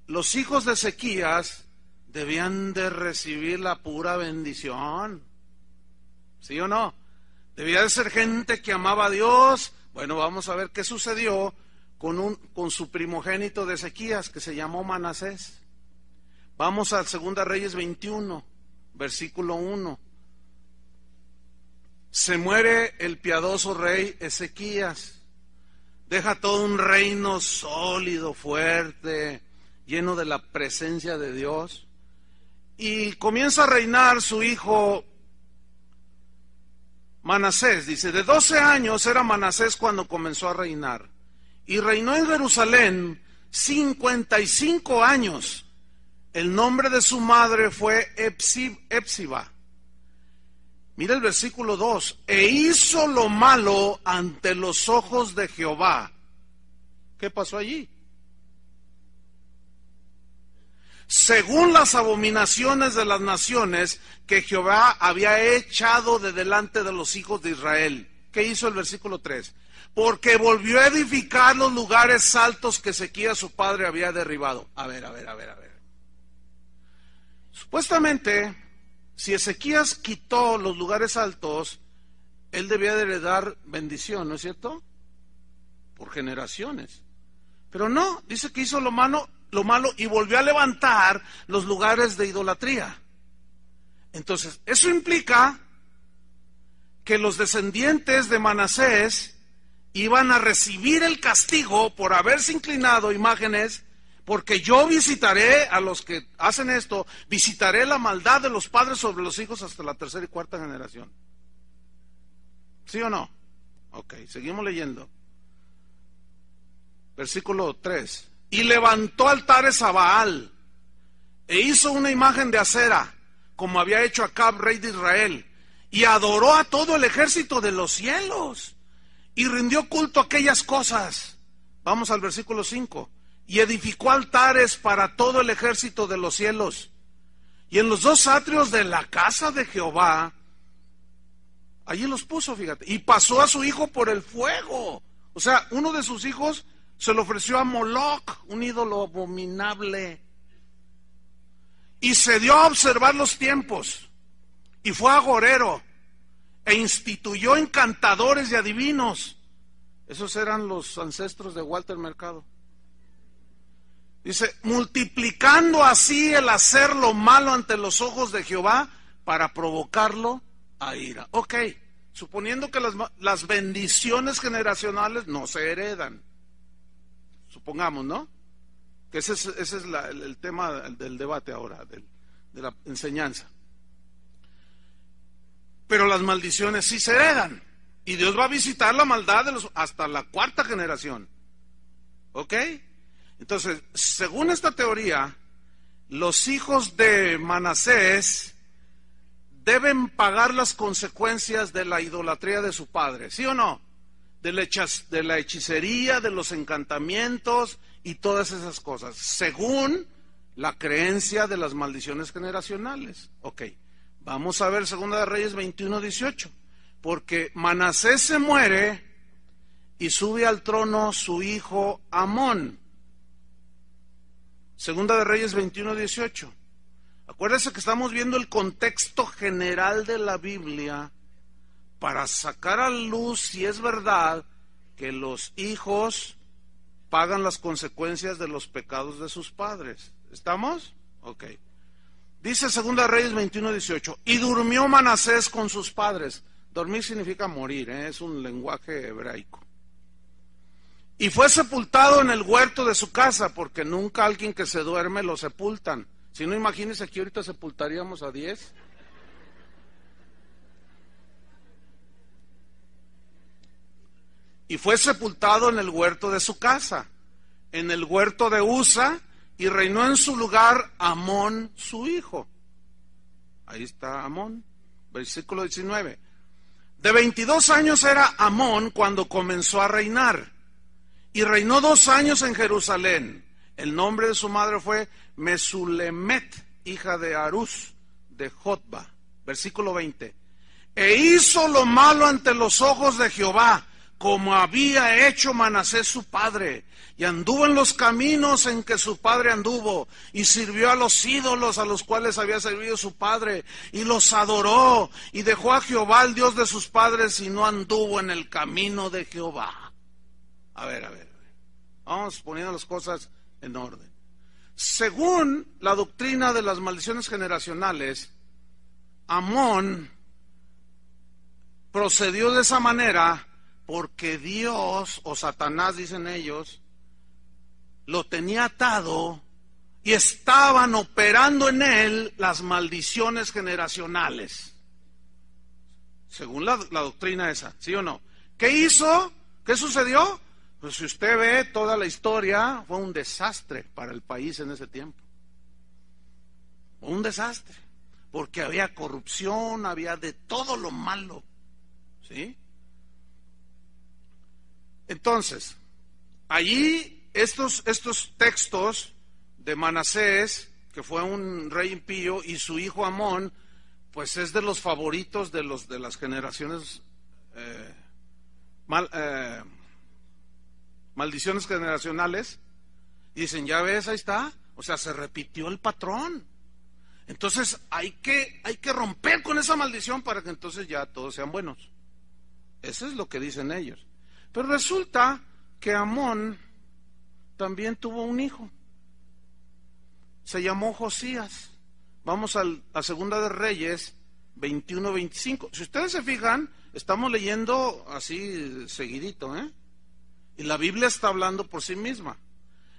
los hijos de Ezequías debían de recibir la pura bendición. ¿Sí o no? Debía de ser gente que amaba a Dios. Bueno, vamos a ver qué sucedió con su primogénito de Ezequías, que se llamó Manasés. Vamos al 2 Reyes 21, versículo 1. Se muere el piadoso rey Ezequías. Deja todo un reino sólido, fuerte, lleno de la presencia de Dios. Y comienza a reinar su hijo Manasés. Dice, de 12 años era Manasés cuando comenzó a reinar. Y reinó en Jerusalén 55 años. El nombre de su madre fue Epsiba. Mira el versículo 2. E hizo lo malo ante los ojos de Jehová. ¿Qué pasó allí? Según las abominaciones de las naciones que Jehová había echado de delante de los hijos de Israel. ¿Qué hizo el versículo 3? Porque volvió a edificar los lugares altos que Ezequías su padre había derribado. A ver. Supuestamente, si Ezequías quitó los lugares altos, él debía de heredar bendición, ¿no es cierto? Por generaciones. Pero no, dice que hizo lo malo y volvió a levantar los lugares de idolatría. Entonces, eso implica que los descendientes de Manasés iban a recibir el castigo por haberse inclinado imágenes, porque yo visitaré a los que hacen esto, visitaré la maldad de los padres sobre los hijos hasta la tercera y cuarta generación. ¿Sí o no? Ok, seguimos leyendo. Versículo 3. Y levantó altares a Baal, e hizo una imagen de acera, como había hecho Acab, rey de Israel, y adoró a todo el ejército de los cielos, y rindió culto a aquellas cosas. Vamos al versículo 5. Y edificó altares para todo el ejército de los cielos. Y en los dos atrios de la casa de Jehová, allí los puso, fíjate. Y pasó a su hijo por el fuego. O sea, uno de sus hijos se lo ofreció a Moloc, un ídolo abominable. Y se dio a observar los tiempos. y fue agorero, e instituyó encantadores y adivinos. Esos eran los ancestros de Walter Mercado. Dice, multiplicando así el hacer lo malo ante los ojos de Jehová para provocarlo a ira. Ok, suponiendo que las bendiciones generacionales no se heredan. Supongamos, ¿no? Que ese es el tema del debate ahora, de la enseñanza. Pero las maldiciones sí se heredan. Y Dios va a visitar la maldad hasta la 4ª generación. ¿Ok? Entonces, según esta teoría, los hijos de Manasés deben pagar las consecuencias de la idolatría de su padre, ¿sí o no? De la hechicería, de los encantamientos y todas esas cosas, según la creencia de las maldiciones generacionales. Ok, vamos a ver 2 de Reyes 21:18, porque Manasés se muere y sube al trono su hijo Amón. 2 de Reyes 21:18. Acuérdense que estamos viendo el contexto general de la Biblia para sacar a luz si es verdad que los hijos pagan las consecuencias de los pecados de sus padres. ¿Estamos? Ok. Dice 2 de Reyes 21:18, y durmió Manasés con sus padres. Dormir significa morir, es un lenguaje hebraico. Y fue sepultado en el huerto de su casa, porque nunca alguien que se duerme lo sepultan. Si no, imagínense, aquí ahorita sepultaríamos a 10. Y fue sepultado en el huerto de su casa, en el huerto de Usa, y reinó en su lugar Amón, su hijo. Ahí está Amón, versículo 19. De 22 años era Amón cuando comenzó a reinar, y reinó 2 años en Jerusalén. El nombre de su madre fue Mesulemet, hija de Harús, de Jotba. Versículo 20. E hizo lo malo ante los ojos de Jehová, como había hecho Manasés su padre, y anduvo en los caminos en que su padre anduvo, y sirvió a los ídolos a los cuales había servido su padre, y los adoró, y dejó a Jehová el Dios de sus padres, y no anduvo en el camino de Jehová. A ver. Vamos poniendo las cosas en orden. Según la doctrina de las maldiciones generacionales, Amón procedió de esa manera porque Dios, o Satanás dicen ellos, lo tenía atado y estaban operando en él las maldiciones generacionales. Según la doctrina esa, ¿sí o no? ¿Qué hizo? ¿Qué sucedió? Pues si usted ve toda la historia, fue un desastre para el país en ese tiempo. Un desastre, porque había corrupción, había de todo lo malo, ¿sí? Entonces, allí estos textos de Manasés, que fue un rey impío, y su hijo Amón, pues es de los favoritos de las generaciones maldiciones generacionales, y dicen, ya ves, ahí está, o sea, se repitió el patrón. Entonces hay que romper con esa maldición para que entonces ya todos sean buenos. Eso es lo que dicen ellos. Pero resulta que Amón también tuvo un hijo, se llamó Josías. Vamos a 2 de Reyes 21-25. Si ustedes se fijan, estamos leyendo así seguidito, y la Biblia está hablando por sí misma.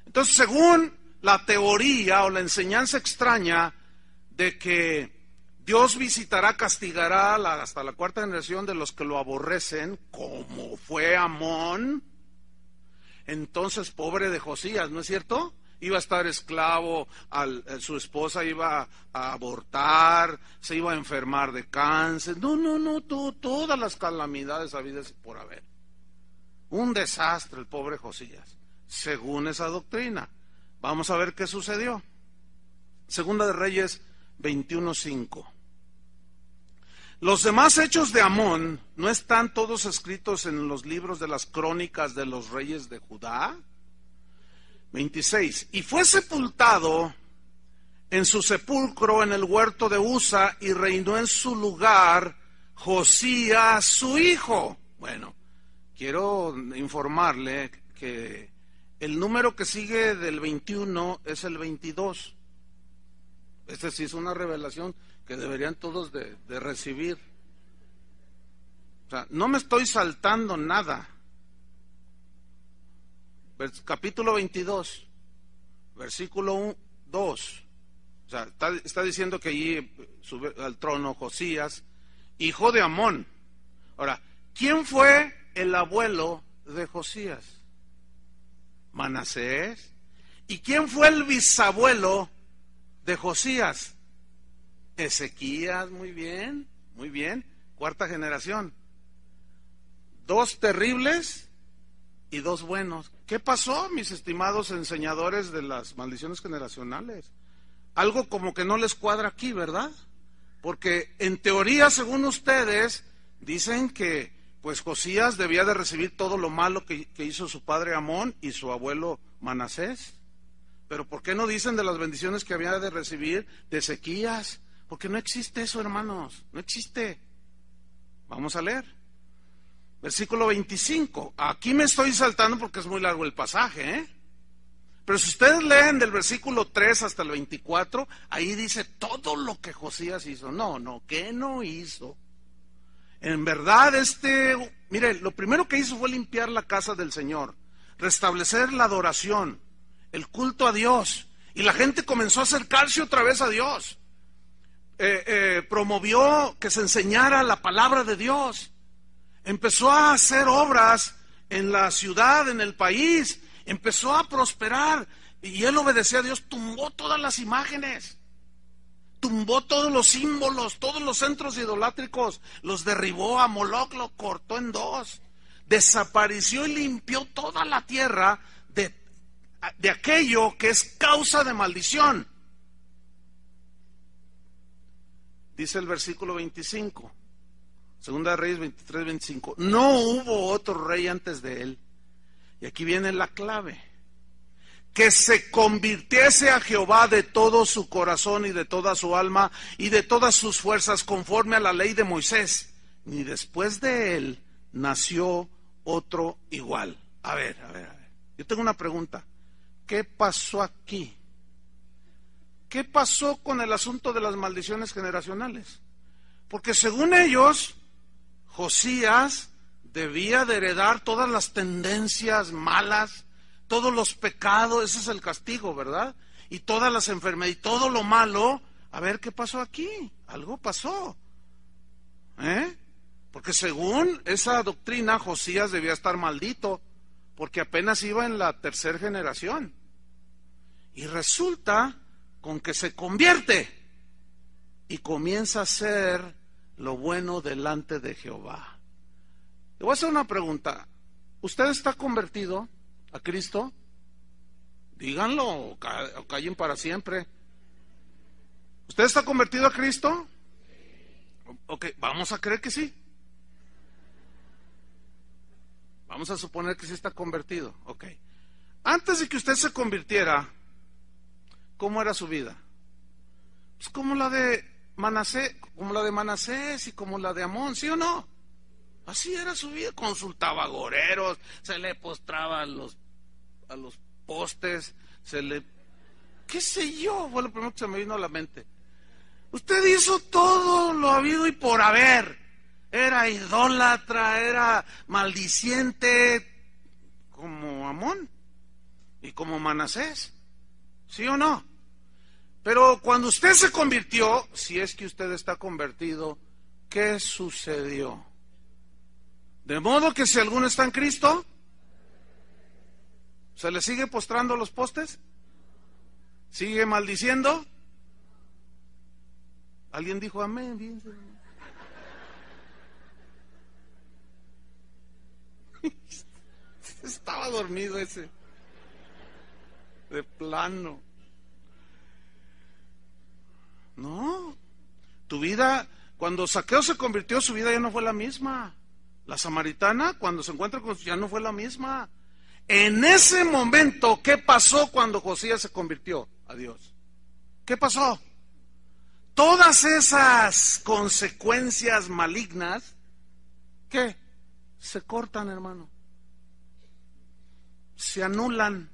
Entonces, según la teoría o la enseñanza extraña de que Dios visitará, castigará hasta la 4ª generación de los que lo aborrecen, como fue Amón, entonces pobre de Josías, ¿no es cierto? Iba a estar esclavo, su esposa iba a abortar, se iba a enfermar de cáncer, todas las calamidades habidas por haber. Un desastre el pobre Josías, según esa doctrina. Vamos a ver qué sucedió. 2 de Reyes 21:5. Los demás hechos de Amón no están todos escritos en los libros de las crónicas de los reyes de Judá. 26. Y fue sepultado en su sepulcro en el huerto de Usa, y reinó en su lugar Josías, su hijo. Bueno, quiero informarle que el número que sigue del 21 es el 22. Este sí es una revelación que deberían todos de recibir. O sea, no me estoy saltando nada. Capítulo 22, versículo 2. O sea, está diciendo que allí sube al trono Josías, hijo de Amón. Ahora, ¿quién fue el abuelo de Josías? Manasés. ¿Y quién fue el bisabuelo de Josías? Ezequías. Muy bien, muy bien. Cuarta generación. 2 terribles y 2 buenos. ¿Qué pasó, mis estimados enseñadores de las maldiciones generacionales? Algo como que no les cuadra aquí, ¿verdad? Porque en teoría, según ustedes, dicen que pues Josías debía de recibir todo lo malo que hizo su padre Amón y su abuelo Manasés. Pero ¿por qué no dicen de las bendiciones que había de recibir de Ezequías? Porque no existe eso, hermanos, no existe. Vamos a leer. Versículo 25. Aquí me estoy saltando porque es muy largo el pasaje, ¿eh? Pero si ustedes leen del versículo 3 hasta el 24, ahí dice todo lo que Josías hizo. No, ¿qué no hizo? En verdad, mire, lo primero que hizo fue limpiar la casa del Señor, restablecer la adoración, el culto a Dios, y la gente comenzó a acercarse otra vez a Dios. Promovió que se enseñara la palabra de Dios. Empezó a hacer obras en la ciudad, en el país, empezó a prosperar, y él obedecía a Dios. Tumbó todas las imágenes, tumbó todos los símbolos, todos los centros idolátricos, los derribó. A Moloc lo cortó en 2, desapareció y limpió toda la tierra de aquello que es causa de maldición. Dice el versículo 25, Segunda de Reyes 23, 25. No hubo otro rey antes de él. Y aquí viene la clave. Que se convirtiese a Jehová de todo su corazón y de toda su alma y de todas sus fuerzas, conforme a la ley de Moisés. Ni después de él nació otro igual. A ver. Yo tengo una pregunta. ¿Qué pasó aquí? ¿Qué pasó con el asunto de las maldiciones generacionales? Porque según ellos, Josías debía de heredar todas las tendencias malas, todos los pecados. Ese es el castigo, ¿verdad? Y todas las enfermedades y todo lo malo. A ver, ¿qué pasó aquí? Algo pasó, porque según esa doctrina, Josías debía estar maldito, porque apenas iba en la 3ª generación. Y resulta con que se convierte y comienza a hacer lo bueno delante de Jehová. Le voy a hacer una pregunta. ¿Usted está convertido a Cristo? Díganlo o callen para siempre. ¿Usted está convertido a Cristo? Ok, vamos a creer que sí. Vamos a suponer que sí está convertido. Ok. Antes de que usted se convirtiera, ¿cómo era su vida? Pues como la de Manasés, y como la de Amón, ¿sí o no? Así era su vida. Consultaba agoreros, se le postraba a los postes, qué sé yo, fue lo primero que se me vino a la mente. Usted hizo todo lo habido y por haber. Era idólatra, era maldiciente, como Amón y como Manasés, ¿sí o no? Pero cuando usted se convirtió, si es que usted está convertido, ¿qué sucedió? De modo que si alguno está en Cristo, ¿se le sigue postrando los postes? ¿Sigue maldiciendo? ¿Alguien dijo amén? Fíjense. Estaba dormido ese. De plano. No. Tu vida, cuando Zaqueo se convirtió, su vida ya no fue la misma. La samaritana, cuando se encuentra con ya no fue la misma. En ese momento, ¿qué pasó cuando Josías se convirtió a Dios? ¿qué pasó? Todas esas consecuencias malignas, ¿qué? Se cortan, hermano. Se anulan.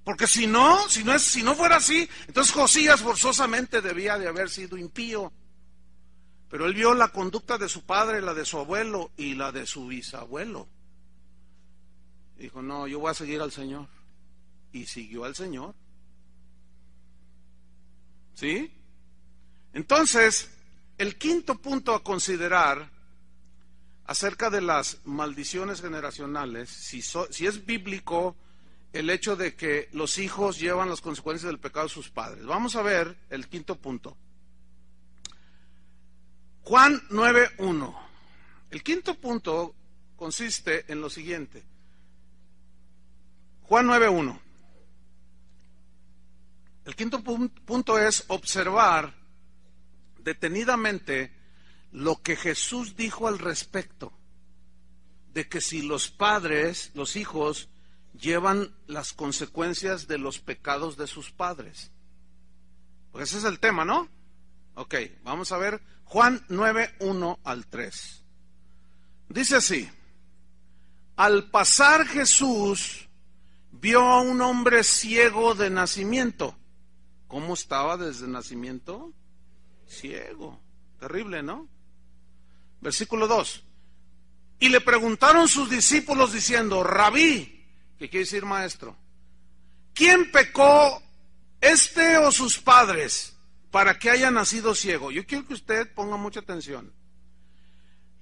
Porque si no fuera así, entonces Josías forzosamente debía de haber sido impío. Pero él vio la conducta de su padre, la de su abuelo y la de su bisabuelo. Dijo, no, yo voy a seguir al Señor. Y siguió al Señor. ¿Sí? Entonces, el quinto punto a considerar acerca de las maldiciones generacionales, si es bíblico el hecho de que los hijos llevan las consecuencias del pecado de sus padres. Vamos a ver el quinto punto. Juan 9:1. El quinto punto consiste en lo siguiente. Juan 9:1. El quinto punto es observar detenidamente lo que Jesús dijo al respecto de que si los padres, los hijos, llevan las consecuencias de los pecados de sus padres. Porque ese es el tema, ¿no? Ok, vamos a ver Juan 9:1 al 3. Dice así: al pasar Jesús vio a un hombre ciego de nacimiento. ¿Cómo estaba desde nacimiento? Ciego. Terrible, ¿no? Versículo 2. Y le preguntaron sus discípulos diciendo, Rabí, que quiere decir maestro, ¿quién pecó, este o sus padres, para que haya nacido ciego? Yo quiero que usted ponga mucha atención.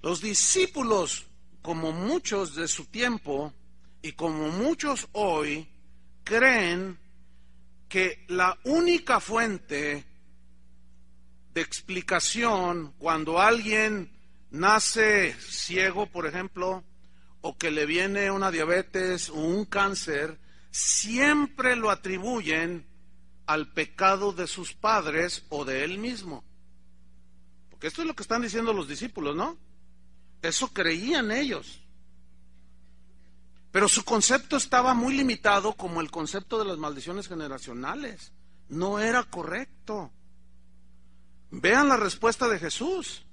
Los discípulos, como muchos de su tiempo y como muchos hoy, creen que la única fuente de explicación cuando alguien nace ciego, por ejemplo, o que le viene una diabetes o un cáncer, siempre lo atribuyen al pecado de sus padres o de él mismo. Porque esto es lo que están diciendo los discípulos, ¿no? Eso creían ellos. Pero su concepto estaba muy limitado, como el concepto de las maldiciones generacionales. No era correcto. Vean la respuesta de Jesús.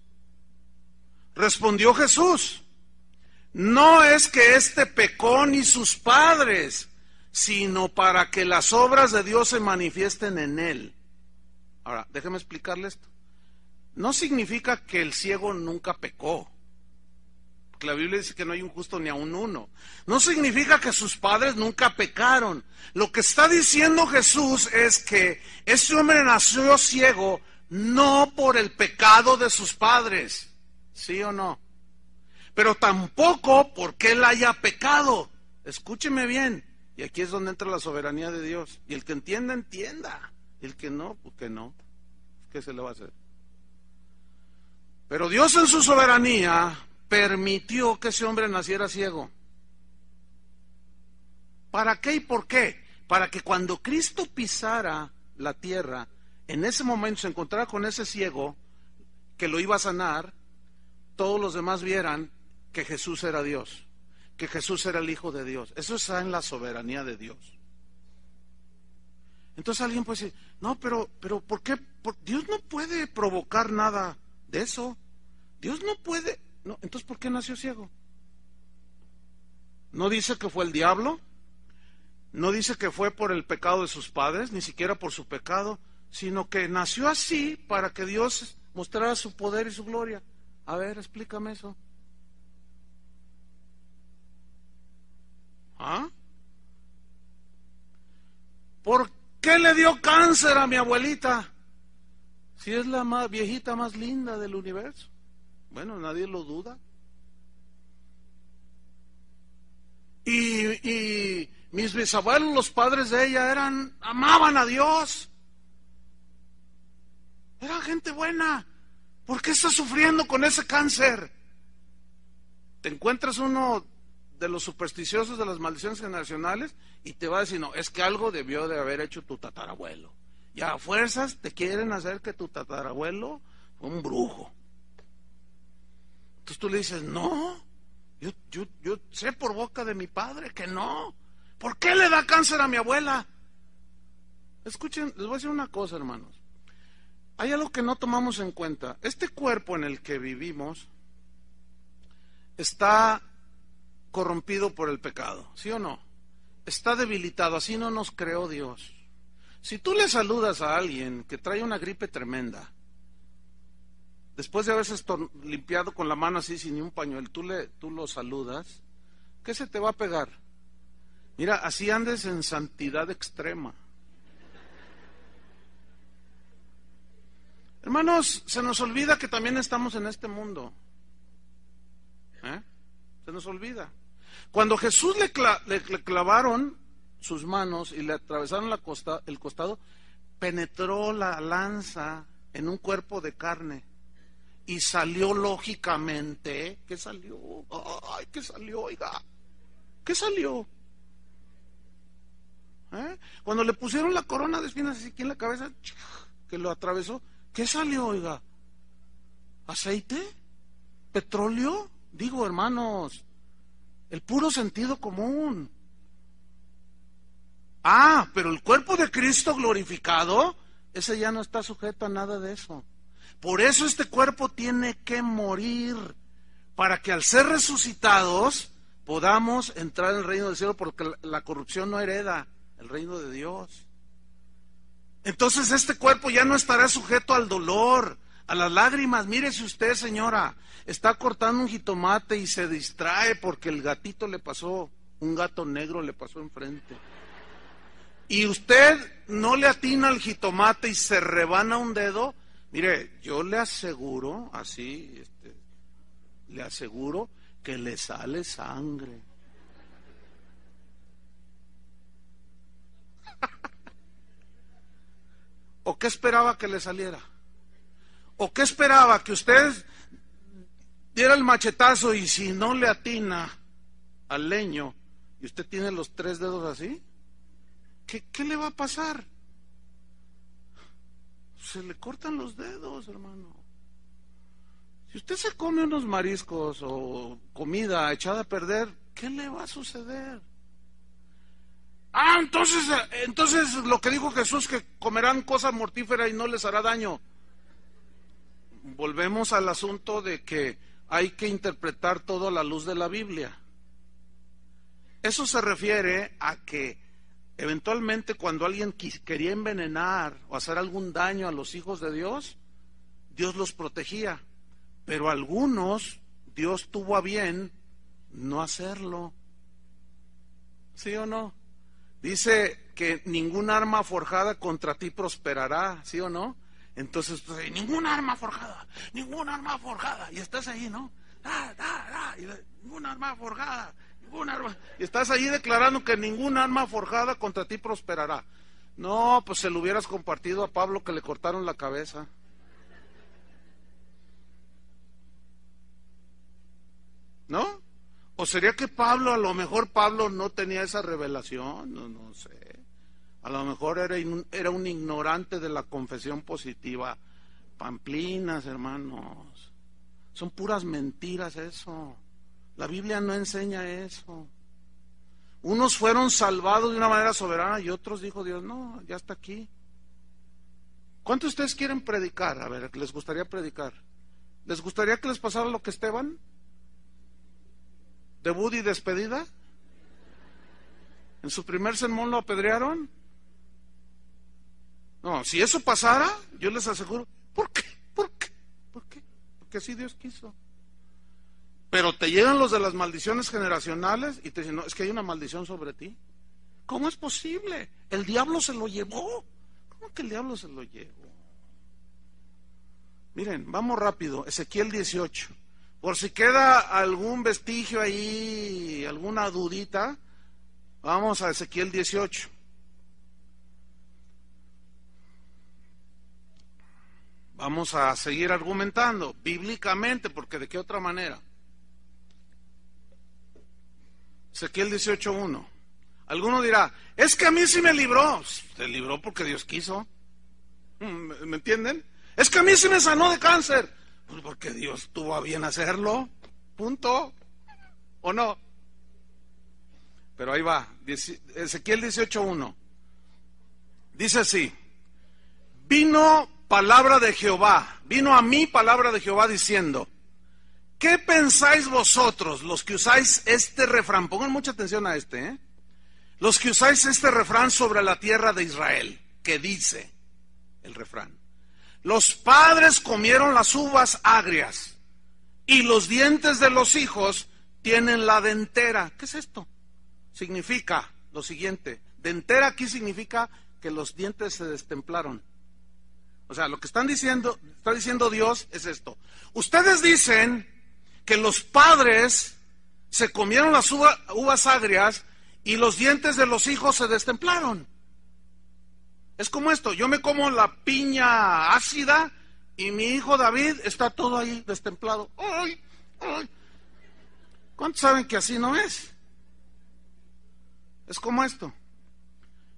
Respondió Jesús: no es que éste pecó ni sus padres, sino para que las obras de Dios se manifiesten en él. Ahora, déjeme explicarle esto. No significa que el ciego nunca pecó. Porque la Biblia dice que no hay un justo ni aun uno. No significa que sus padres nunca pecaron. Lo que está diciendo Jesús es que ese hombre nació ciego no por el pecado de sus padres. ¿Sí o no? Pero tampoco porque él haya pecado. Escúcheme bien. Y aquí es donde entra la soberanía de Dios. Y el que entienda, entienda. Y el que no, pues que no. ¿Qué se le va a hacer? Pero Dios en su soberanía permitió que ese hombre naciera ciego. ¿Para qué y por qué? Para que cuando Cristo pisara la tierra, en ese momento se encontrara con ese ciego que lo iba a sanar, todos los demás vieran que Jesús era Dios, que Jesús era el Hijo de Dios. Eso está en la soberanía de Dios. Entonces alguien puede decir, no, pero ¿por qué? Dios no puede provocar nada de eso. Dios no puede. No, entonces ¿por qué nació ciego? No dice que fue el diablo, no dice que fue por el pecado de sus padres, ni siquiera por su pecado, sino que nació así para que Dios mostrara su poder y su gloria. A ver, explícame eso. ¿Ah? ¿Por qué le dio cáncer a mi abuelita? Si es la más viejita más linda del universo. Bueno, nadie lo duda. Y mis bisabuelos, los padres de ella, amaban a Dios. Eran gente buena. ¿Por qué está sufriendo con ese cáncer? Te encuentras uno de los supersticiosos de las maldiciones generacionales y te va a decir, no, es que algo debió de haber hecho tu tatarabuelo. Y a fuerzas te quieren hacer que tu tatarabuelo fue un brujo. Entonces tú le dices, no, yo sé por boca de mi padre que no. ¿Por qué le da cáncer a mi abuela? Escuchen, les voy a decir una cosa, hermanos. Hay algo que no tomamos en cuenta. Este cuerpo en el que vivimos está corrompido por el pecado, ¿sí o no? Está debilitado, así no nos creó Dios. Si tú le saludas a alguien que trae una gripe tremenda, después de haberse limpiado con la mano así sin ni un pañuelo, tú lo saludas, ¿qué se te va a pegar? Mira, así andes en santidad extrema. Hermanos, se nos olvida que también estamos en este mundo. Se nos olvida. Cuando Jesús le clavaron sus manos y le atravesaron el costado, penetró la lanza en un cuerpo de carne y salió lógicamente. ¿Qué salió? ¡Ay, qué salió, oiga! ¿Qué salió? Cuando le pusieron la corona de espinas así aquí en la cabeza, que lo atravesó, ¿qué salió, oiga? ¿Aceite? ¿Petróleo? Digo, hermanos, el puro sentido común. Pero el cuerpo de Cristo glorificado, ese ya no está sujeto a nada de eso. Por eso este cuerpo tiene que morir, para que al ser resucitados podamos entrar en el reino del cielo, porque la corrupción no hereda el reino de Dios. Entonces este cuerpo ya no estará sujeto al dolor, a las lágrimas. Mírese usted, señora, está cortando un jitomate y se distrae porque el gatito le pasó, un gato negro le pasó enfrente. Y usted no le atina al jitomate y se rebana un dedo. Mire, yo le aseguro, así, le aseguro que le sale sangre. ¿O qué esperaba que le saliera? ¿O qué esperaba? Que usted diera el machetazo y si no le atina al leño y usted tiene los 3 dedos así, ¿qué le va a pasar? Se le cortan los dedos, hermano. Si usted se come unos mariscos o comida echada a perder, ¿qué le va a suceder? Entonces lo que dijo Jesús, que comerán cosa mortífera y no les hará daño. Volvemos al asunto de que hay que interpretar todo a la luz de la Biblia. Eso se refiere a que eventualmente cuando alguien quería envenenar o hacer algún daño a los hijos de Dios, Dios los protegía, pero algunos Dios tuvo a bien no hacerlo. ¿Sí o no? Dice que ningún arma forjada contra ti prosperará, ¿sí o no? Entonces, pues, ninguna arma forjada, y estás ahí, ¿no? Ninguna arma forjada, y estás ahí declarando que ninguna arma forjada contra ti prosperará. No, pues se lo hubieras compartido a Pablo, que le cortaron la cabeza. ¿No? ¿O sería que Pablo, a lo mejor Pablo no tenía esa revelación? No sé. A lo mejor era un ignorante de la confesión positiva. Pamplinas, hermanos. Son puras mentiras eso. La Biblia no enseña eso. Unos fueron salvados de una manera soberana y otros dijo Dios, no, ya está aquí. ¿Cuántos de ustedes quieren predicar? A ver, ¿les gustaría predicar? ¿Les gustaría que les pasara lo que Esteban? ¿Debut y despedida? ¿En su primer sermón lo apedrearon? No, si eso pasara, yo les aseguro, ¿por qué? Porque así Dios quiso. Pero te llegan los de las maldiciones generacionales y te dicen, no, es que hay una maldición sobre ti. ¿Cómo es posible? El diablo se lo llevó. ¿Cómo que el diablo se lo llevó? Miren, vamos rápido, Ezequiel 18. Por si queda algún vestigio ahí, alguna dudita, vamos a Ezequiel 18. Vamos a seguir argumentando bíblicamente, porque ¿de qué otra manera? Ezequiel 18:1. Alguno dirá, es que a mí sí me libró. Se libró porque Dios quiso. ¿Me entienden? Es que a mí sí me sanó de cáncer. Pues porque Dios tuvo a bien hacerlo. Punto. ¿O no? Pero ahí va. Ezequiel 18:1. Dice así: vino palabra de Jehová, vino a mí palabra de Jehová diciendo, ¿qué pensáis vosotros, los que usáis este refrán? Pongan mucha atención a este, los que usáis este refrán sobre la tierra de Israel, que dice el refrán: los padres comieron las uvas agrias y los dientes de los hijos tienen la dentera. ¿Qué es esto? Significa lo siguiente: dentera aquí significa que los dientes se destemplaron. O sea, lo que está diciendo Dios es esto: ustedes dicen que los padres se comieron las uvas agrias y los dientes de los hijos se destemplaron. Es como esto: yo me como la piña ácida y mi hijo David está todo ahí destemplado. ¡Ay! ¡Ay! ¿Cuántos saben que así no es? Es como esto: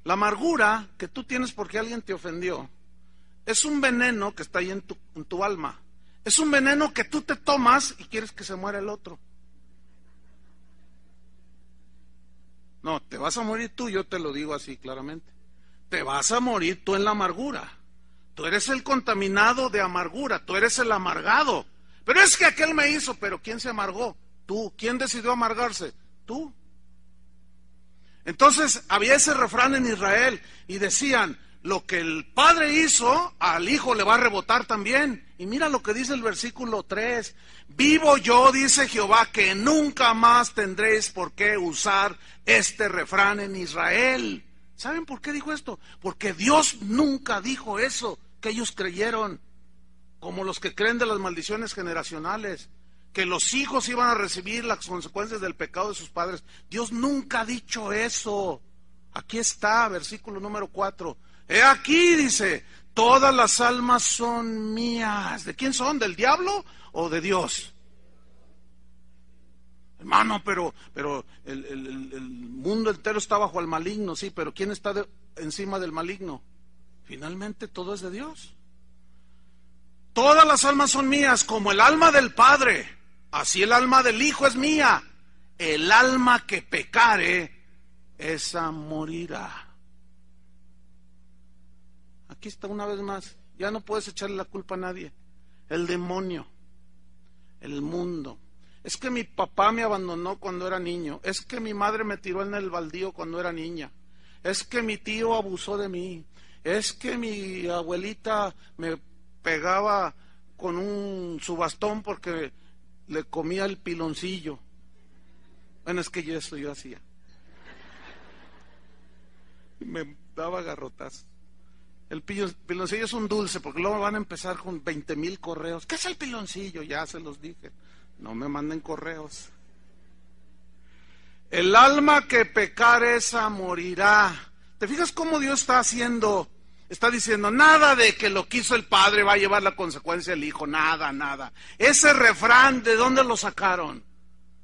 la amargura que tú tienes porque alguien te ofendió es un veneno que está ahí en tu alma. Es un veneno que tú te tomas y quieres que se muera el otro. No, te vas a morir tú, yo te lo digo así claramente. Te vas a morir tú en la amargura. Tú eres el contaminado de amargura, tú eres el amargado. Pero es que aquel me hizo, pero ¿quién se amargó? Tú. ¿Quién decidió amargarse? Tú. Entonces había ese refrán en Israel y decían: lo que el padre hizo, al hijo le va a rebotar también. Y mira lo que dice el versículo 3: vivo yo, dice Jehová, que nunca más tendréis por qué usar este refrán en Israel. ¿Saben por qué dijo esto? Porque Dios nunca dijo eso que ellos creyeron, como los que creen de las maldiciones generacionales, que los hijos iban a recibir las consecuencias del pecado de sus padres. Dios nunca ha dicho eso. Aquí está, versículo número 4. He aquí, dice: todas las almas son mías. ¿De quién son? ¿Del diablo o de Dios? Hermano, pero el mundo entero está bajo el maligno, sí, pero ¿quién está encima del maligno? Finalmente todo es de Dios. Todas las almas son mías, como el alma del Padre, así el alma del Hijo es mía. El alma que pecare, esa morirá. Aquí está una vez más. Ya no puedes echarle la culpa a nadie. El demonio, el mundo. Es que mi papá me abandonó cuando era niño. Es que mi madre me tiró en el baldío cuando era niña. Es que mi tío abusó de mí. Es que mi abuelita me pegaba con su bastón porque le comía el piloncillo. Bueno, es que eso yo hacía. Me daba garrotas. El piloncillo es un dulce, porque luego van a empezar con 20,000 correos. ¿Qué es el piloncillo? Ya se los dije. No me manden correos. El alma que pecare, esa morirá. ¿Te fijas cómo Dios está haciendo? Está diciendo: nada de que lo que hizo el padre va a llevar la consecuencia el hijo. Nada, nada. Ese refrán, ¿de dónde lo sacaron?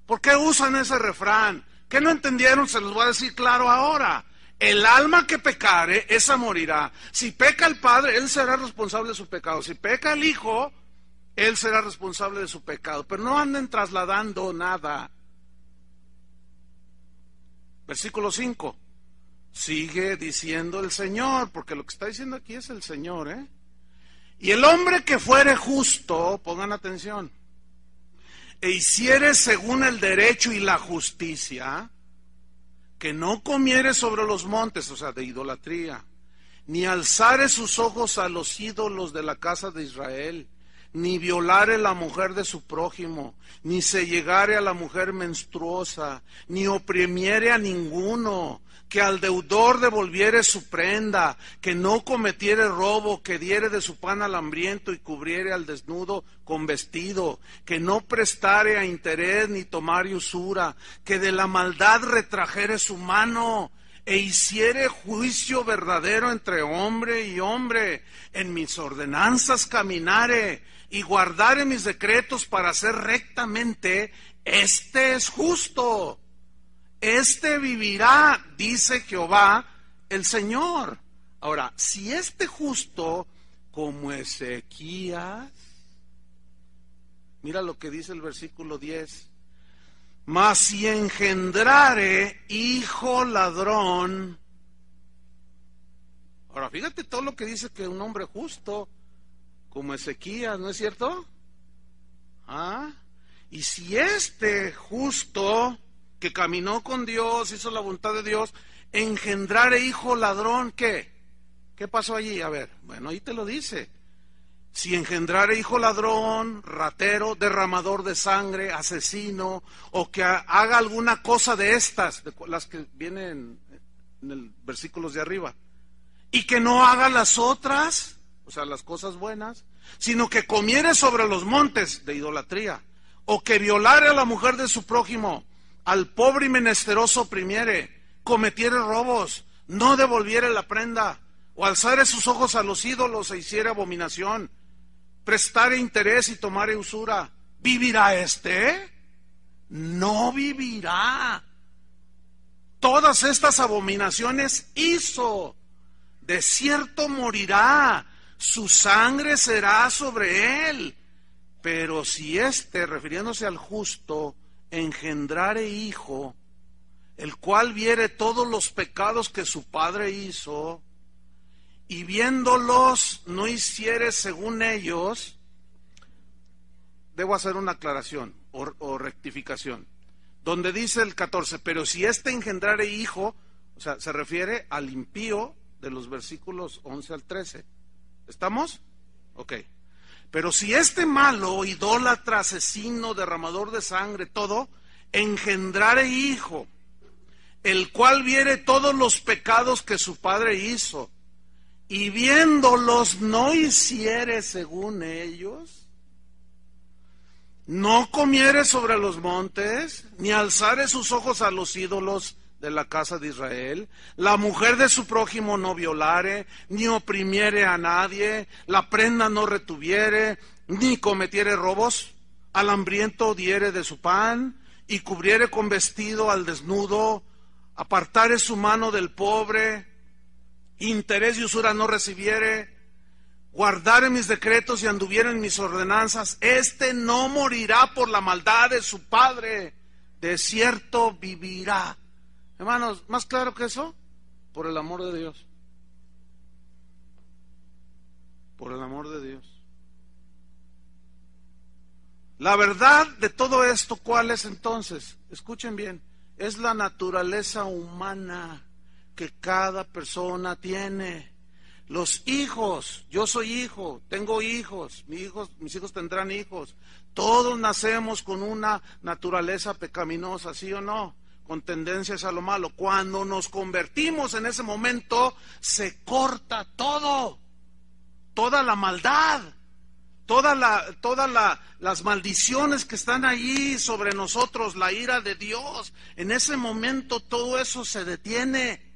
¿Por qué usan ese refrán? ¿Qué no entendieron? Se los voy a decir claro ahora. El alma que pecare, esa morirá. Si peca el padre, él será responsable de su pecado. Si peca el hijo, él será responsable de su pecado. Pero no anden trasladando nada. Versículo 5. Sigue diciendo el Señor, porque lo que está diciendo aquí es el Señor, Y el hombre que fuere justo, pongan atención, e hiciere según el derecho y la justicia, que no comiere sobre los montes, o sea, de idolatría, ni alzare sus ojos a los ídolos de la casa de Israel, ni violare la mujer de su prójimo, ni se llegare a la mujer menstruosa, ni oprimiere a ninguno, que al deudor devolviere su prenda, que no cometiere robo, que diere de su pan al hambriento y cubriere al desnudo con vestido, que no prestare a interés ni tomare usura, que de la maldad retrajere su mano, e hiciere juicio verdadero entre hombre y hombre, en mis ordenanzas caminare, y guardare mis decretos para hacer rectamente, este es justo. Este vivirá, dice Jehová el Señor. Ahora, si este justo como Ezequías, mira lo que dice el versículo 10, mas si engendrare hijo ladrón, Ahora, fíjate todo lo que dice que un hombre justo, como Ezequías, ¿no es cierto? ¿Ah? Y si este justo, que caminó con Dios, hizo la voluntad de Dios, engendrare hijo ladrón, ¿qué? ¿Qué pasó allí? A ver, bueno, ahí te lo dice. Si engendrare hijo ladrón, ratero, derramador de sangre, asesino, o que haga alguna cosa de estas, de las que vienen en el versículos de arriba, y que no haga las otras, o sea, las cosas buenas, sino que comiere sobre los montes de idolatría, o que violare a la mujer de su prójimo, al pobre y menesteroso oprimiere, cometiere robos, no devolviere la prenda, o alzare sus ojos a los ídolos e hiciere abominación, prestare interés y tomare usura, ¿vivirá este? No vivirá. Todas estas abominaciones hizo, de cierto morirá, su sangre será sobre él. Pero si éste, refiriéndose al justo, engendrare hijo, el cual viere todos los pecados que su padre hizo, y viéndolos no hiciere según ellos, debo hacer una aclaración o rectificación, donde dice el 14, pero si éste engendrare hijo, o sea, se refiere al impío de los versículos 11 al 13. ¿Estamos? Ok. Pero si este malo, idólatra, asesino, derramador de sangre, todo, engendrare hijo, el cual viere todos los pecados que su padre hizo, y viéndolos no hiciere según ellos, no comiere sobre los montes, ni alzare sus ojos a los ídolos de la casa de Israel, la mujer de su prójimo no violare, ni oprimiere a nadie, la prenda no retuviere, ni cometiere robos, al hambriento diere de su pan, y cubriere con vestido al desnudo, apartare su mano del pobre, interés y usura no recibiere, guardare mis decretos y anduviere en mis ordenanzas, este no morirá por la maldad de su padre, de cierto vivirá. Hermanos, ¿más claro que eso? Por el amor de Dios. Por el amor de Dios. La verdad de todo esto, ¿cuál es entonces? Escuchen bien, es la naturaleza humana que cada persona tiene. Los hijos, yo soy hijo, tengo hijos, mis hijos tendrán hijos. Todos nacemos con una naturaleza pecaminosa, ¿sí o no? Con tendencias a lo malo. Cuando nos convertimos en ese momento, se corta todo, toda la maldad, todas las maldiciones que están allí sobre nosotros, la ira de Dios. En ese momento todo eso se detiene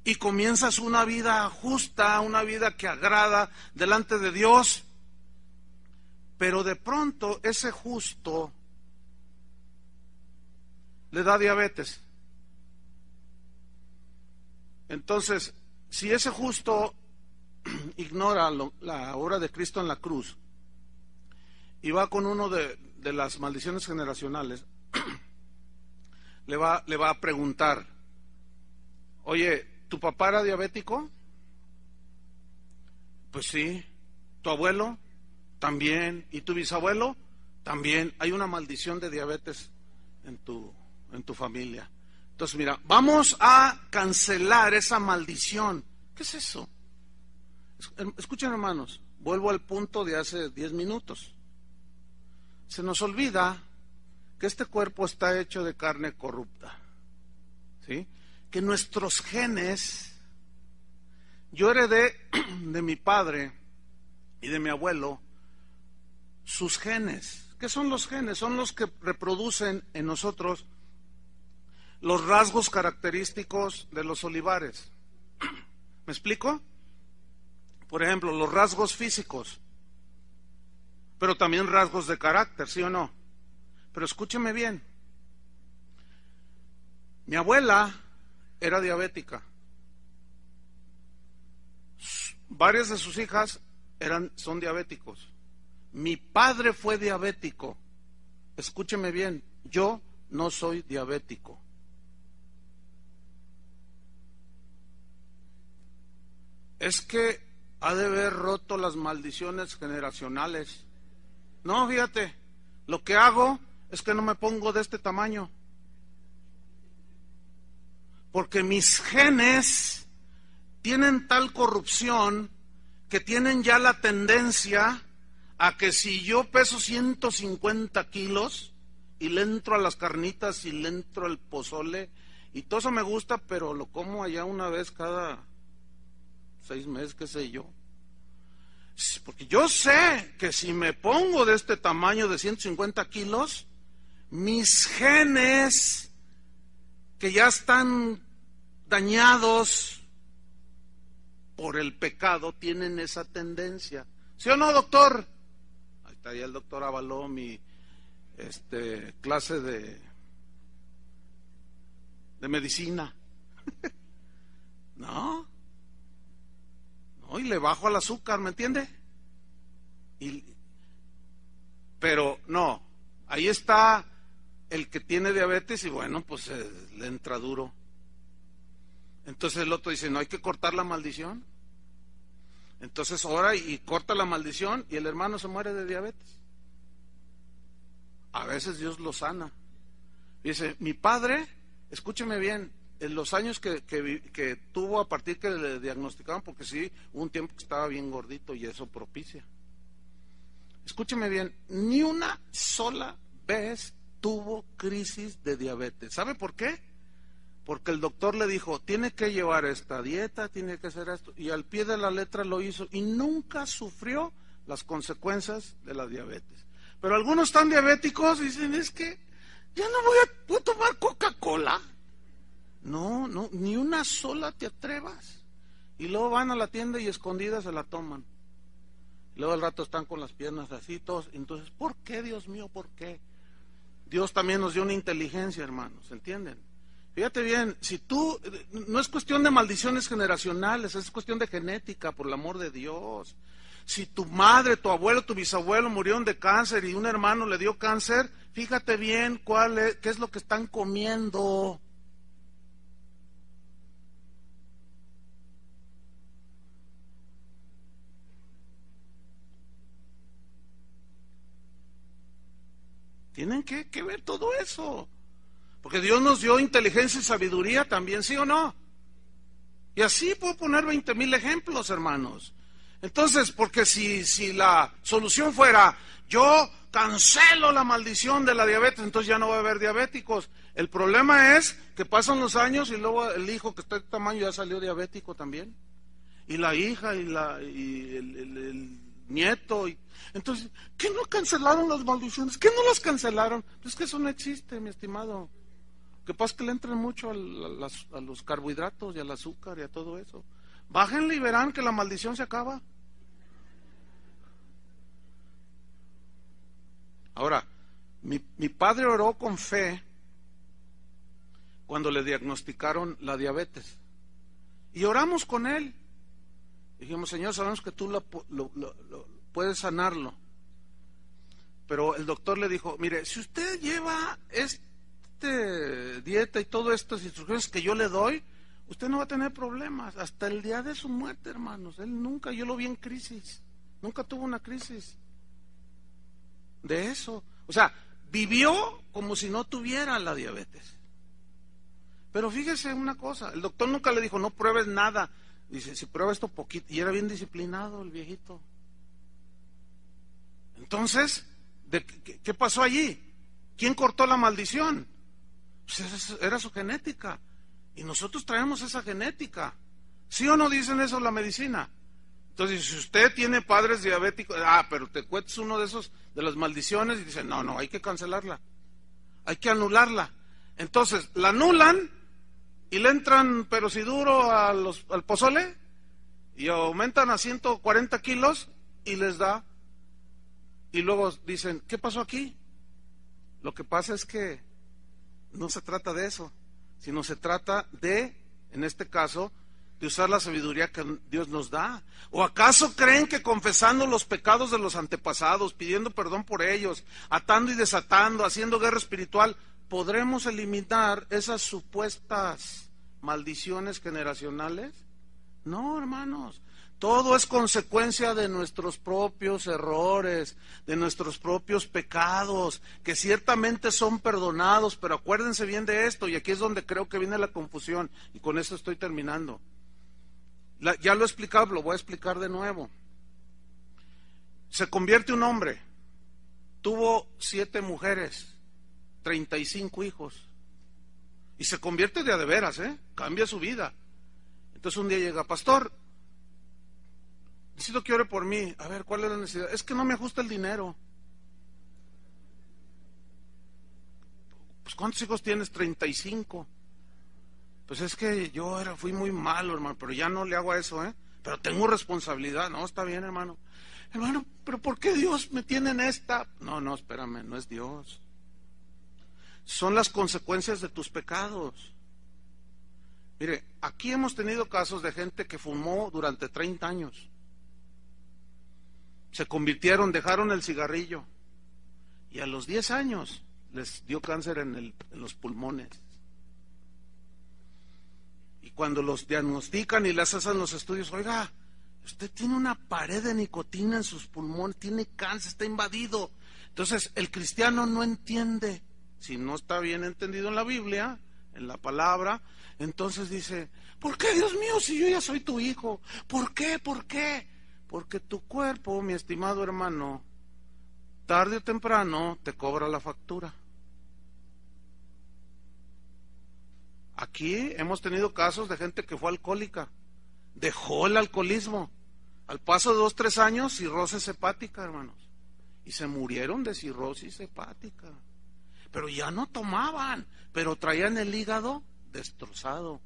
y comienzas una vida justa, una vida que agrada delante de Dios. Pero de pronto ese justo le da diabetes. Entonces, si ese justo ignora la obra de Cristo en la cruz y va con uno de las maldiciones generacionales, le va a preguntar, oye, ¿tu papá era diabético? Pues sí. ¿Tu abuelo? También. ¿Y tu bisabuelo? También. Hay una maldición de diabetes en tu familia. Entonces, mira, vamos a cancelar esa maldición. ¿Qué es eso? Escuchen, hermanos, vuelvo al punto de hace 10 minutos. Se nos olvida que este cuerpo está hecho de carne corrupta, ¿sí? Que nuestros genes, yo heredé de mi padre y de mi abuelo sus genes. ¿Qué son los genes? Son los que reproducen en nosotros los rasgos característicos de los olivares. ¿Me explico? Por ejemplo, los rasgos físicos, pero también rasgos de carácter, ¿sí o no? Pero escúcheme bien. Mi abuela era diabética. Varias de sus hijas son diabéticos. Mi padre fue diabético. Escúcheme bien, yo no soy diabético. es que ha de haber roto las maldiciones generacionales. No, fíjate, lo que hago es que no me pongo de este tamaño, porque mis genes tienen tal corrupción que tienen ya la tendencia a que si yo peso 150 kilos y le entro a las carnitas y le entro al pozole, y todo eso me gusta, pero lo como allá una vez cada 6 meses, qué sé yo. Porque yo sé que si me pongo de este tamaño de 150 kilos, mis genes que ya están dañados por el pecado tienen esa tendencia. ¿Sí o no, doctor? Ahí está ya el doctor avaló mi clase de medicina. No, y le bajo al azúcar, ¿me entiende? Pero no, ahí está el que tiene diabetes y bueno, pues le entra duro. Entonces el otro dice, no, hay que cortar la maldición. Entonces ora y corta la maldición y el hermano se muere de diabetes. A veces Dios lo sana. Dice, mi padre, escúcheme bien, en los años que tuvo a partir que le diagnosticaron, porque sí, hubo un tiempo que estaba bien gordito y eso propicia. Escúcheme bien, ni una sola vez tuvo crisis de diabetes. ¿Sabe por qué? Porque el doctor le dijo, tiene que llevar esta dieta, tiene que hacer esto, y al pie de la letra lo hizo, y nunca sufrió las consecuencias de la diabetes. Pero algunos están diabéticos y dicen, es que ya no voy a tomar Coca-Cola. No, ni una sola te atrevas. Y luego van a la tienda y escondidas se la toman. Luego al rato están con las piernas así, todos. Entonces, ¿por qué, Dios mío, por qué? Dios también nos dio una inteligencia, hermanos, ¿entienden? Fíjate bien, si tú, no es cuestión de maldiciones generacionales, es cuestión de genética, por el amor de Dios. Si tu madre, tu abuelo, tu bisabuelo murieron de cáncer y un hermano le dio cáncer, fíjate bien qué es lo que están comiendo. Tienen que ver todo eso. Porque Dios nos dio inteligencia y sabiduría también, ¿sí o no? Y así puedo poner 20,000 ejemplos, hermanos. Entonces, porque si la solución fuera, yo cancelo la maldición de la diabetes, entonces ya no va a haber diabéticos. El problema es que pasan los años y luego el hijo que está de tamaño ya salió diabético también. Y la hija y el nieto. Entonces, ¿qué no cancelaron las maldiciones? ¿Qué no las cancelaron? Pues que eso no existe, mi estimado. Lo que pasa es que le entran mucho a los carbohidratos y al azúcar y a todo eso. Bájenle y verán que la maldición se acaba. Ahora, mi padre oró con fe cuando le diagnosticaron la diabetes. Y oramos con él. Dijimos, Señor, sabemos que tú puedes sanarlo. Pero el doctor le dijo, mire, si usted lleva dieta y todas estas instrucciones que yo le doy, usted no va a tener problemas hasta el día de su muerte, hermanos. Él nunca, yo lo vi en crisis, nunca tuvo una crisis de eso. O sea, vivió como si no tuviera la diabetes. Pero fíjese una cosa, el doctor nunca le dijo, no pruebes nada. Dice, si prueba esto poquito, y era bien disciplinado el viejito. Entonces, ¿qué pasó allí? ¿Quién cortó la maldición? Pues era su genética. Y nosotros traemos esa genética. ¿Sí o no dicen eso la medicina? Entonces, si usted tiene padres diabéticos, pero te cuentas uno de esos, de las maldiciones, y dice, no, hay que cancelarla. Hay que anularla. Entonces, la anulan y le entran, pero si duro, al pozole, y aumentan a 140 kilos y les da. Y luego dicen, ¿qué pasó aquí? Lo que pasa es que no se trata de eso, sino se trata de, en este caso, de usar la sabiduría que Dios nos da. ¿O acaso creen que confesando los pecados de los antepasados, pidiendo perdón por ellos, atando y desatando, haciendo guerra espiritual, podremos eliminar esas supuestas maldiciones generacionales? No, hermanos, Todo es consecuencia de nuestros propios errores, de nuestros propios pecados, que ciertamente son perdonados, pero acuérdense bien de esto, y aquí es donde creo que viene la confusión, y con esto estoy terminando. Ya lo he explicado, lo voy a explicar de nuevo. Se convierte un hombre, tuvo 7 mujeres, 35 hijos, y se convierte de a de veras, cambia su vida. Entonces un día llega, pastor, necesito que ore por mí. A ver, ¿cuál es la necesidad? Es que no me ajusta el dinero. Pues ¿cuántos hijos tienes? 35. Pues es que yo fui muy malo, hermano, pero ya no le hago a eso, pero tengo responsabilidad. No, está bien, hermano. Hermano, pero ¿por qué Dios me tiene en esta? No, espérame, no es Dios. Son las consecuencias de tus pecados. Mire, aquí hemos tenido casos de gente que fumó durante 30 años. Se convirtieron, dejaron el cigarrillo, y a los 10 años les dio cáncer en los pulmones. Y cuando los diagnostican y les hacen los estudios, oiga, usted tiene una pared de nicotina en sus pulmones, tiene cáncer, está invadido. Entonces el cristiano no entiende, si no está bien entendido en la Biblia, en la palabra, entonces dice, ¿por qué, Dios mío, si yo ya soy tu hijo? ¿Por qué? ¿Por qué? Porque tu cuerpo, mi estimado hermano, tarde o temprano te cobra la factura. Aquí hemos tenido casos de gente que fue alcohólica, dejó el alcoholismo, al paso de 2, 3 años, cirrosis hepática, hermanos, y se murieron de cirrosis hepática. Pero ya no tomaban, pero traían el hígado destrozado.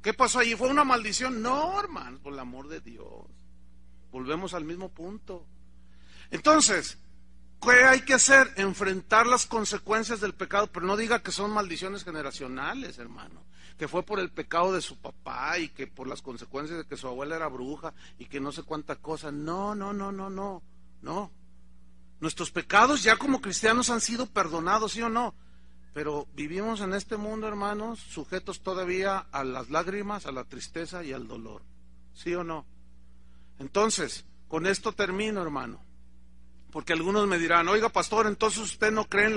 ¿Qué pasó allí? ¿Fue una maldición? No, hermanos, por el amor de Dios. Volvemos al mismo punto. Entonces, ¿qué hay que hacer? Enfrentar las consecuencias del pecado, pero no diga que son maldiciones generacionales, hermano, que fue por el pecado de su papá y que por las consecuencias de que su abuela era bruja y que no sé cuánta cosa. No. Nuestros pecados ya como cristianos han sido perdonados, ¿sí o no? Pero vivimos en este mundo, hermanos, sujetos todavía a las lágrimas, a la tristeza y al dolor, ¿sí o no? Entonces, con esto termino, hermano. Porque algunos me dirán, oiga, pastor, entonces usted no cree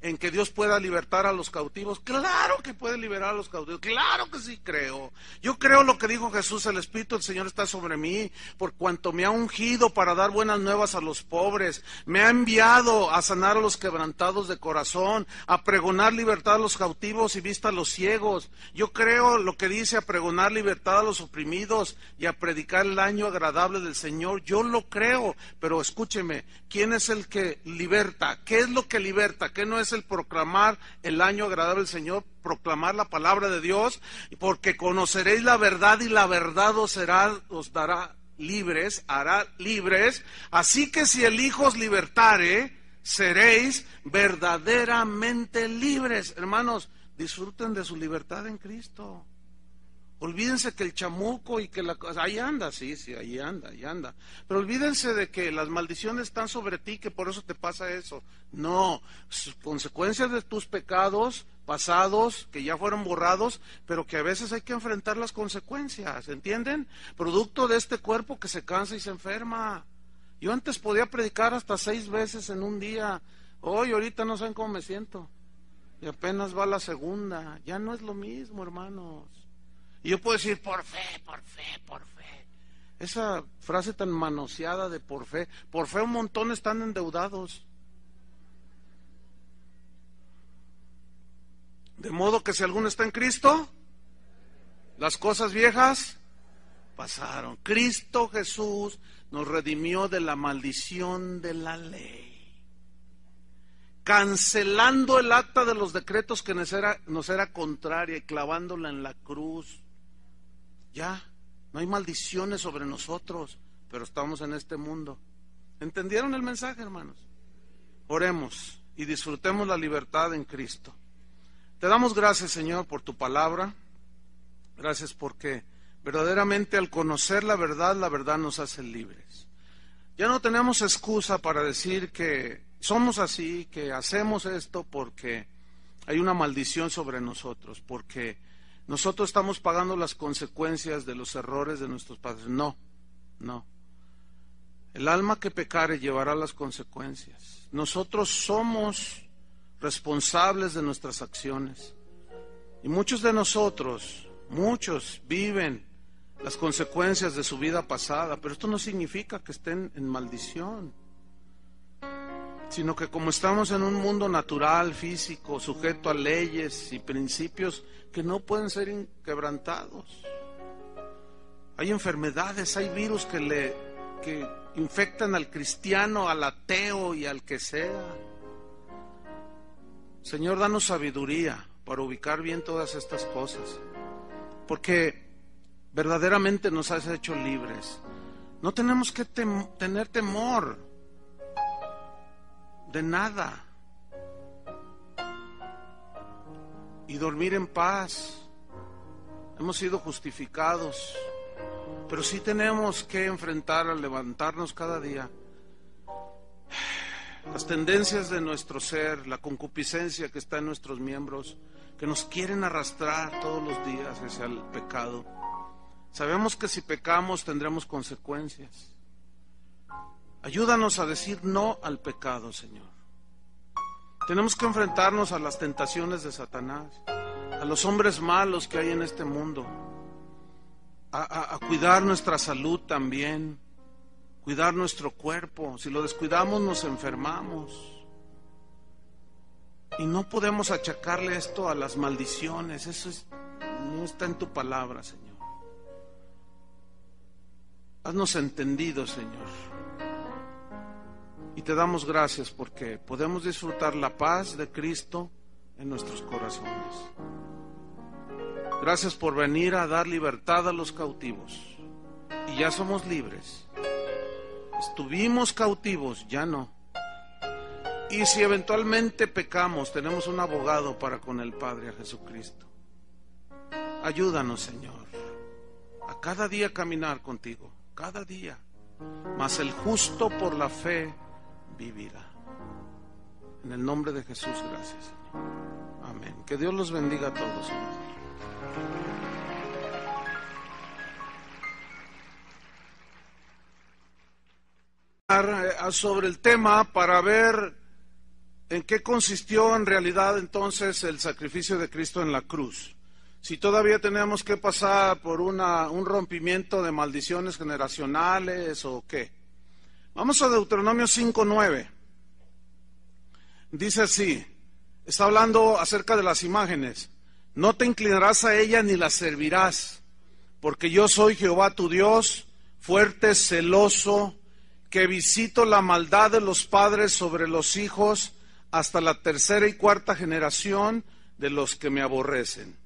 en que Dios pueda libertar a los cautivos. Claro que puede liberar a los cautivos, claro que sí creo. Yo creo lo que dijo Jesús, el Espíritu del Señor está sobre mí, por cuanto me ha ungido para dar buenas nuevas a los pobres, me ha enviado a sanar a los quebrantados de corazón, a pregonar libertad a los cautivos y vista a los ciegos. Yo creo lo que dice, a pregonar libertad a los oprimidos y a predicar el año agradable del Señor. Yo lo creo, pero escúcheme, ¿quién es el que liberta? ¿Qué es lo que liberta? ¿Qué no es el proclamar el año agradable del Señor? Proclamar la palabra de Dios, porque conoceréis la verdad y la verdad os dará libres, hará libres. Así que si el Hijo os libertare, seréis verdaderamente libres. Hermanos, disfruten de su libertad en Cristo. Olvídense que el chamuco y que la cosa, ahí anda, sí, ahí anda. Pero olvídense de que las maldiciones están sobre ti, que por eso te pasa eso. No, consecuencias de tus pecados pasados, que ya fueron borrados, pero que a veces hay que enfrentar las consecuencias, ¿entienden? Producto de este cuerpo que se cansa y se enferma. Yo antes podía predicar hasta 6 veces en un día. Hoy, ahorita no saben cómo me siento. Y apenas va la segunda. Ya no es lo mismo, hermanos. Y yo puedo decir, por fe. Esa frase tan manoseada de por fe un montón están endeudados. De modo que si alguno está en Cristo, las cosas viejas pasaron. Cristo Jesús nos redimió de la maldición de la ley, cancelando el acta de los decretos que nos era contraria y clavándola en la cruz. Ya, no hay maldiciones sobre nosotros, pero estamos en este mundo. ¿Entendieron el mensaje, hermanos? Oremos y disfrutemos la libertad en Cristo. Te damos gracias, Señor, por tu palabra. Gracias porque verdaderamente al conocer la verdad nos hace libres. Ya no tenemos excusa para decir que somos así, que hacemos esto porque hay una maldición sobre nosotros, porque nosotros estamos pagando las consecuencias de los errores de nuestros padres. No, no. El alma que pecare llevará las consecuencias. Nosotros somos responsables de nuestras acciones. Y muchos de nosotros, muchos viven las consecuencias de su vida pasada, pero esto no significa que estén en maldición, sino que como estamos en un mundo natural, físico, sujeto a leyes y principios que no pueden ser inquebrantados. Hay enfermedades, hay virus que infectan al cristiano, al ateo y al que sea. Señor, danos sabiduría para ubicar bien todas estas cosas, porque verdaderamente nos has hecho libres. No tenemos que tener temor de nada y dormir en paz. Hemos sido justificados, pero sí tenemos que enfrentar al levantarnos cada día las tendencias de nuestro ser, la concupiscencia que está en nuestros miembros, que nos quieren arrastrar todos los días hacia el pecado. Sabemos que si pecamos tendremos consecuencias. Ayúdanos a decir no al pecado, Señor. Tenemos que enfrentarnos a las tentaciones de Satanás, a los hombres malos que hay en este mundo, a cuidar nuestra salud también, cuidar nuestro cuerpo. Si lo descuidamos nos enfermamos. Y no podemos achacarle esto a las maldiciones. Eso no está en tu palabra, Señor. Haznos entendido, Señor. Y te damos gracias porque podemos disfrutar la paz de Cristo en nuestros corazones. Gracias por venir a dar libertad a los cautivos. Y ya somos libres. Estuvimos cautivos, ya no. Y si eventualmente pecamos, tenemos un abogado para con el Padre, a Jesucristo. Ayúdanos, Señor, a cada día caminar contigo, cada día. Mas el justo por la fe vivirá. En el nombre de Jesús, gracias, Señor. Amén. Que Dios los bendiga a todos, Señor. Sobre el tema para ver en qué consistió en realidad entonces el sacrificio de Cristo en la cruz. Si todavía tenemos que pasar por un rompimiento de maldiciones generacionales o qué. Vamos a Deuteronomio 5:9. Dice así, está hablando acerca de las imágenes. No te inclinarás a ella ni la servirás, porque yo soy Jehová tu Dios, fuerte, celoso, que visito la maldad de los padres sobre los hijos hasta la tercera y cuarta generación de los que me aborrecen.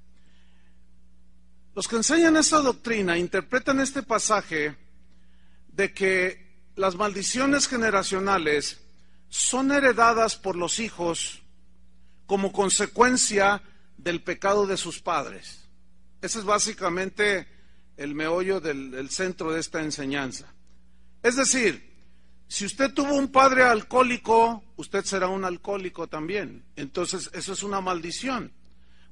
Los que enseñan esta doctrina interpretan este pasaje de que las maldiciones generacionales son heredadas por los hijos como consecuencia del pecado de sus padres. Ese es básicamente el meollo del centro de esta enseñanza. Es decir, si usted tuvo un padre alcohólico, usted será un alcohólico también. Entonces, eso es una maldición.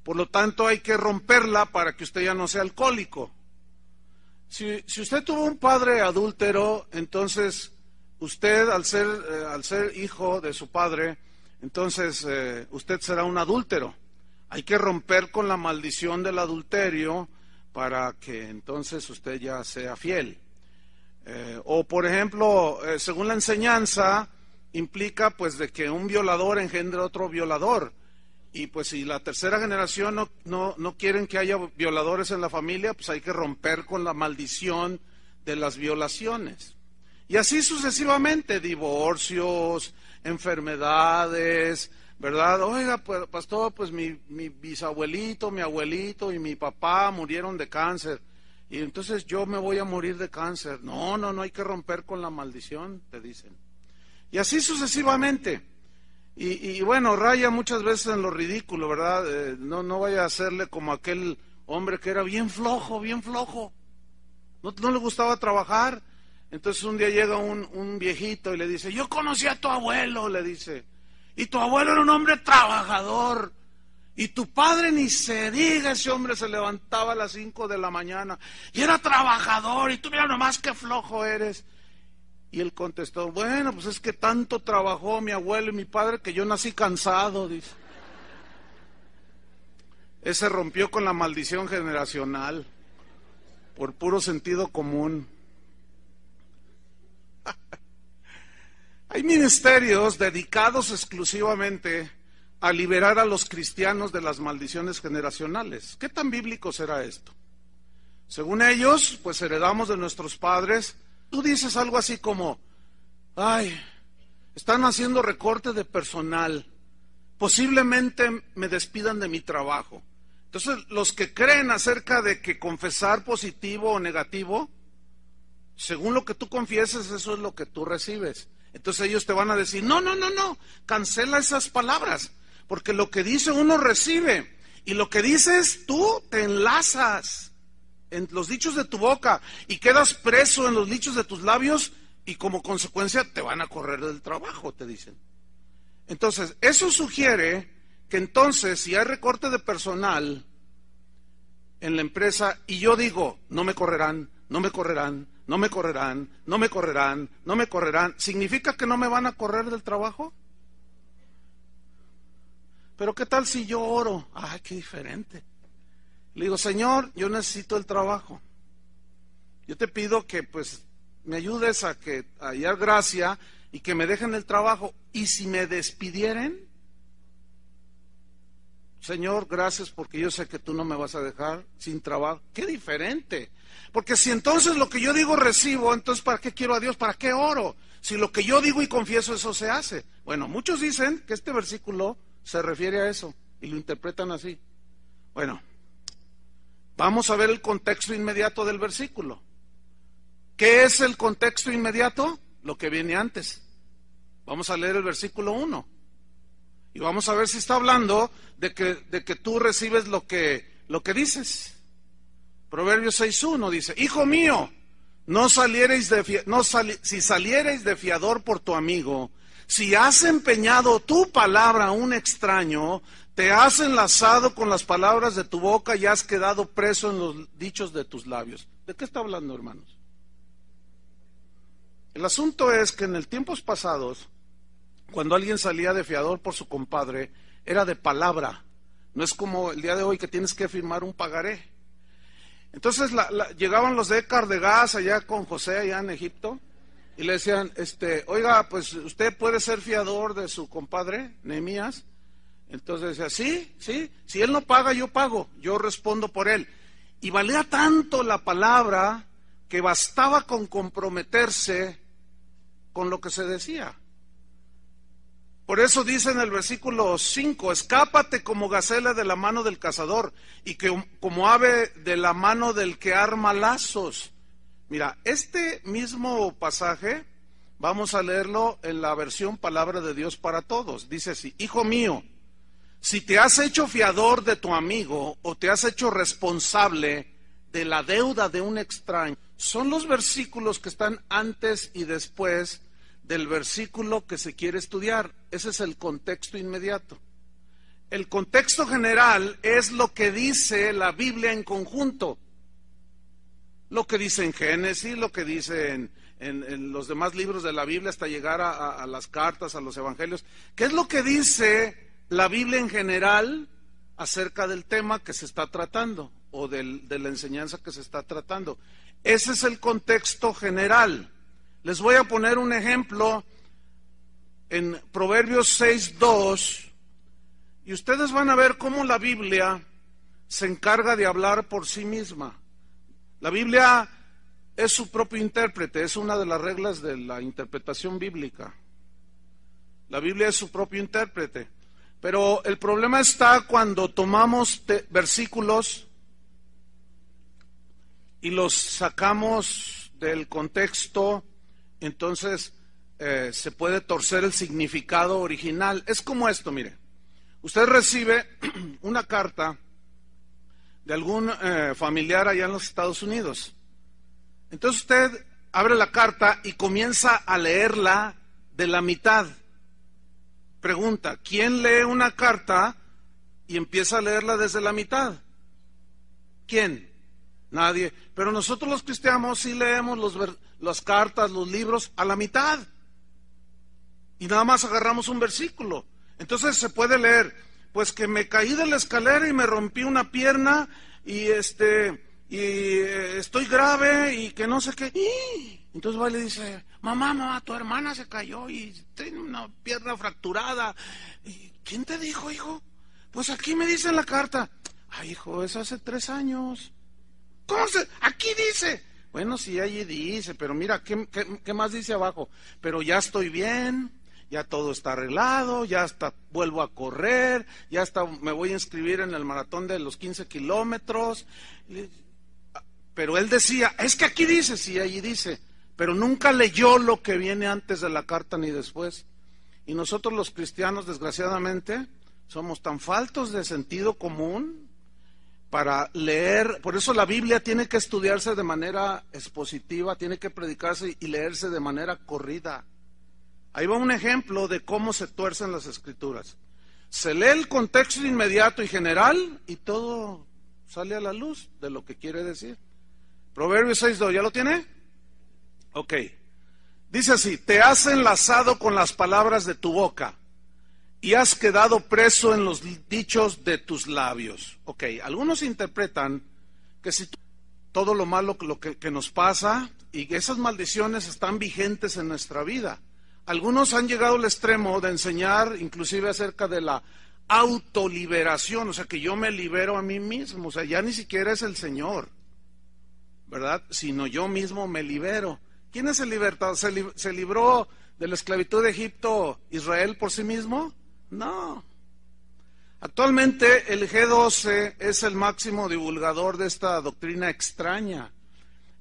Por lo tanto, hay que romperla para que usted ya no sea alcohólico. Si usted tuvo un padre adúltero, entonces usted, al ser hijo de su padre, entonces usted será un adúltero. Hay que romper con la maldición del adulterio para que entonces usted ya sea fiel. O por ejemplo, según la enseñanza, implica pues de que un violador engendre otro violador. Y pues si la tercera generación no quieren que haya violadores en la familia, pues hay que romper con la maldición de las violaciones. Y así sucesivamente, divorcios, enfermedades, ¿verdad? Oiga, pues, pastor, pues mi bisabuelito, mi abuelito y mi papá murieron de cáncer. Y entonces yo me voy a morir de cáncer. No, hay que romper con la maldición, te dicen. Y así sucesivamente. Y bueno, raya muchas veces en lo ridículo, ¿verdad? No vaya a hacerle como aquel hombre que era bien flojo. No le gustaba trabajar. Entonces un día llega un viejito y le dice, yo conocí a tu abuelo, le dice. Y tu abuelo era un hombre trabajador. Y tu padre ni se diga, ese hombre se levantaba a las 5 de la mañana y era trabajador, y tú mira nomás qué flojo eres. Y él contestó, bueno, pues es que tanto trabajó mi abuelo y mi padre que yo nací cansado, dice. Ese rompió con la maldición generacional por puro sentido común. Hay ministerios dedicados exclusivamente a liberar a los cristianos de las maldiciones generacionales. ¿Qué tan bíblico será esto? Según ellos, pues heredamos de nuestros padres. Tú dices algo así como, ay, están haciendo recorte de personal, posiblemente me despidan de mi trabajo. Entonces, los que creen acerca de que confesar positivo o negativo, según lo que tú confieses, eso es lo que tú recibes. Entonces ellos te van a decir, no, cancela esas palabras, porque lo que dice uno recibe, y lo que dices tú te enlazas en los dichos de tu boca, y quedas preso en los dichos de tus labios, y como consecuencia te van a correr del trabajo, te dicen. Entonces, eso sugiere que entonces, si hay recorte de personal en la empresa, y yo digo, no me correrán, ¿significa que no me van a correr del trabajo? Pero ¿qué tal si yo oro? Ay, qué diferente. Le digo, Señor, yo necesito el trabajo. Yo te pido que pues me ayudes a hallar gracia y que me dejen el trabajo. Y si me despidieren, Señor, gracias porque yo sé que tú no me vas a dejar sin trabajo. ¡Qué diferente! Porque si entonces lo que yo digo recibo, entonces ¿para qué quiero a Dios? ¿Para qué oro? Si lo que yo digo y confieso, eso se hace. Bueno, muchos dicen que este versículo se refiere a eso y lo interpretan así. Bueno, vamos a ver el contexto inmediato del versículo. ¿Qué es el contexto inmediato? Lo que viene antes. Vamos a leer el versículo 1. Y vamos a ver si está hablando de que tú recibes lo que dices. Proverbios 6:1 dice, hijo mío, si saliereis de fiador por tu amigo, si has empeñado tu palabra a un extraño, te has enlazado con las palabras de tu boca y has quedado preso en los dichos de tus labios. ¿De qué está hablando, hermanos? El asunto es que en tiempos pasados, cuando alguien salía de fiador por su compadre, era de palabra. No es como el día de hoy que tienes que firmar un pagaré. Entonces llegaban los de Écar de Gas allá con José, allá en Egipto, y le decían, oiga, pues usted puede ser fiador de su compadre, Nehemías. Entonces decía, sí, si él no paga, yo pago, yo respondo por él. Y valía tanto la palabra que bastaba con comprometerse con lo que se decía. Por eso dice en el versículo 5, escápate como gacela de la mano del cazador y que como ave de la mano del que arma lazos. Mira, este mismo pasaje vamos a leerlo en la versión Palabra de Dios para Todos. Dice así, hijo mío, si te has hecho fiador de tu amigo o te has hecho responsable de la deuda de un extraño, son los versículos que están antes y después del versículo que se quiere estudiar. Ese es el contexto inmediato. El contexto general es lo que dice la Biblia en conjunto, lo que dice en Génesis, lo que dice en los demás libros de la Biblia hasta llegar a las cartas, a los evangelios. ¿Qué es lo que dice la Biblia en general acerca del tema que se está tratando o de la enseñanza que se está tratando? Ese es el contexto general. Les voy a poner un ejemplo en Proverbios 6:2 y ustedes van a ver cómo la Biblia se encarga de hablar por sí misma. La Biblia es su propio intérprete, es una de las reglas de la interpretación bíblica. La Biblia es su propio intérprete. Pero el problema está cuando tomamos versículos y los sacamos del contexto, entonces se puede torcer el significado original. Es como esto, mire. Usted recibe una carta de algún familiar allá en los Estados Unidos. Entonces usted abre la carta y comienza a leerla de la mitad. Pregunta, ¿quién lee una carta y empieza a leerla desde la mitad. ¿Quién? Nadie. Pero nosotros los cristianos sí leemos las cartas, los libros a la mitad. Y nada más agarramos un versículo. Entonces se puede leer, pues que me caí de la escalera y me rompí una pierna y estoy grave y que no sé qué. Entonces va y le dice, mamá, tu hermana se cayó y tiene una pierna fracturada. ¿Y quién te dijo, hijo? Pues aquí me dice en la carta. Ay, hijo, eso hace 3 años. ¿Cómo se? Aquí dice. Bueno, sí, allí dice, pero mira, ¿qué más dice abajo? Pero ya estoy bien, ya todo está arreglado, ya hasta vuelvo a correr, ya hasta me voy a inscribir en el maratón de los 15 kilómetros. Pero él decía, es que aquí dice, sí, allí dice, pero nunca leyó lo que viene antes de la carta ni después. Y nosotros los cristianos, desgraciadamente, somos tan faltos de sentido común para leer. Por eso la Biblia tiene que estudiarse de manera expositiva, tiene que predicarse y leerse de manera corrida. Ahí va un ejemplo de cómo se tuercen las escrituras. Se lee el contexto inmediato y general y todo sale a la luz de lo que quiere decir. Proverbios 6:2, ¿ya lo tiene? Ok. Dice así, te has enlazado con las palabras de tu boca y has quedado preso en los dichos de tus labios. Ok, algunos interpretan que si todo lo malo que nos pasa y que esas maldiciones están vigentes en nuestra vida. Algunos han llegado al extremo de enseñar inclusive acerca de la autoliberación, o sea que yo me libero a mí mismo, o sea ya ni siquiera es el Señor, ¿verdad? Sino yo mismo me libero. ¿Quién es el libertador? ¿Se libró de la esclavitud de Egipto Israel por sí mismo? No. Actualmente el G12 es el máximo divulgador de esta doctrina extraña.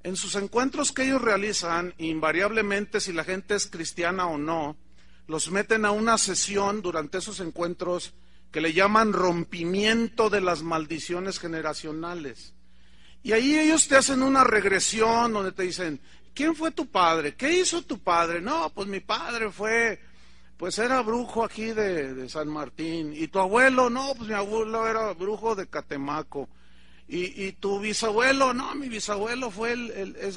En sus encuentros que ellos realizan, invariablemente, si la gente es cristiana o no, los meten a una sesión durante esos encuentros que le llaman rompimiento de las maldiciones generacionales. Y ahí ellos te hacen una regresión donde te dicen, ¿quién fue tu padre? ¿Qué hizo tu padre? No, pues mi padre era brujo aquí de San Martín. ¿Y tu abuelo? No, pues mi abuelo era brujo de Catemaco. ¿Y tu bisabuelo? No, mi bisabuelo fue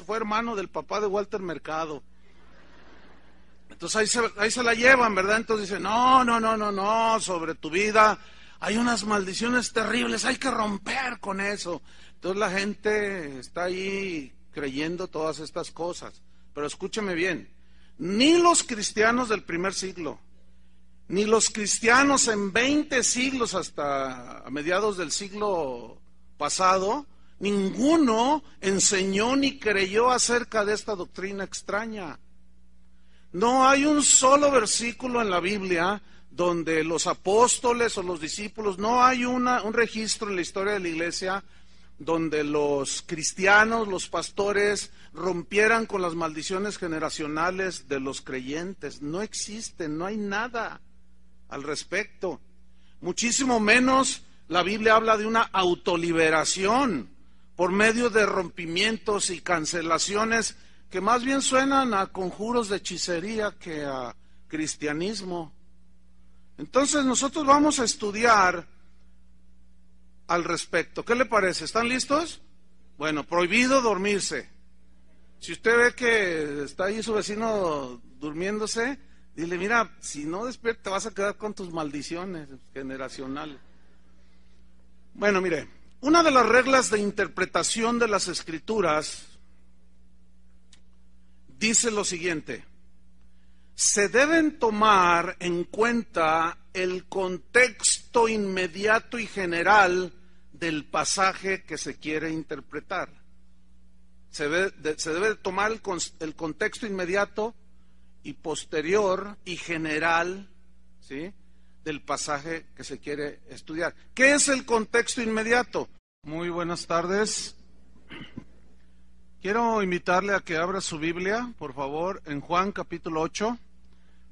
hermano del papá de Walter Mercado. Entonces ahí se la llevan, ¿verdad? Entonces dicen, no, sobre tu vida hay unas maldiciones terribles, hay que romper con eso. Entonces la gente está ahí creyendo todas estas cosas. Pero escúcheme bien, ni los cristianos del primer siglo, ni los cristianos en 20 siglos hasta a mediados del siglo pasado, ninguno enseñó ni creyó acerca de esta doctrina extraña. No hay un solo versículo en la Biblia donde los apóstoles o los discípulos, no hay un registro en la historia de la iglesia donde los cristianos, los pastores, rompieran con las maldiciones generacionales de los creyentes. No existen, no hay nada al respecto. Muchísimo menos la Biblia habla de una autoliberación por medio de rompimientos y cancelaciones que más bien suenan a conjuros de hechicería que a cristianismo. Entonces nosotros vamos a estudiar al respecto. ¿Qué le parece? ¿Están listos? Bueno, prohibido dormirse. Si usted ve que está ahí su vecino durmiéndose, dile, mira, si no despiertas te vas a quedar con tus maldiciones generacionales. Bueno, mire, una de las reglas de interpretación de las Escrituras dice lo siguiente: se deben tomar en cuenta el contexto inmediato y general del pasaje que se quiere interpretar. Se debe tomar el contexto inmediato y posterior y general, ¿sí?, del pasaje que se quiere estudiar. ¿Qué es el contexto inmediato? Muy buenas tardes. Quiero invitarle a que abra su Biblia, por favor, en Juan capítulo 8,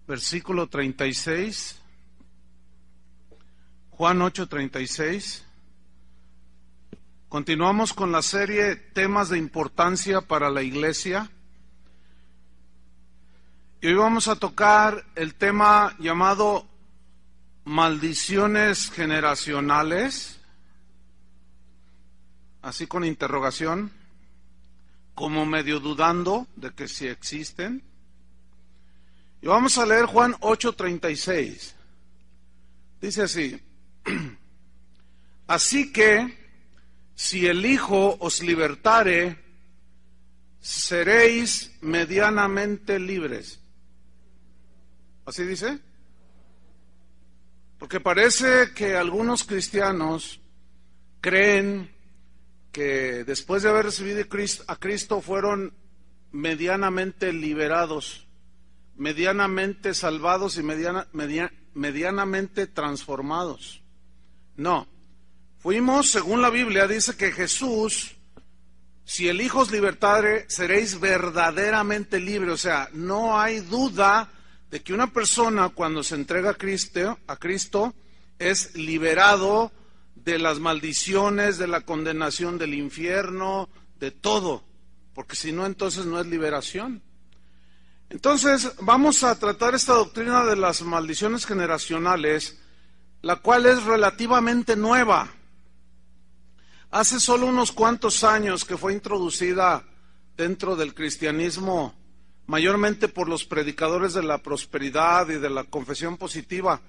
versículo 36. Juan 8:36. Continuamos con la serie Temas de Importancia para la Iglesia. Y hoy vamos a tocar el tema llamado maldiciones generacionales, así con interrogación, como medio dudando de que sí existen. Y vamos a leer Juan 8:36. Dice así: así que, si el Hijo os libertare, seréis medianamente libres. ¿Así dice? Porque parece que algunos cristianos creen que después de haber recibido a Cristo fueron medianamente liberados, medianamente salvados y medianamente transformados. No, fuimos, según la Biblia, dice que Jesús, si el Hijo os libertare, seréis verdaderamente libres. O sea, no hay duda de que una persona cuando se entrega a Cristo es liberado de las maldiciones, de la condenación del infierno, de todo, porque si no, entonces no es liberación. Entonces, vamos a tratar esta doctrina de las maldiciones generacionales, la cual es relativamente nueva. Hace solo unos cuantos años que fue introducida dentro del cristianismo, mayormente por los predicadores de la prosperidad y de la confesión positiva.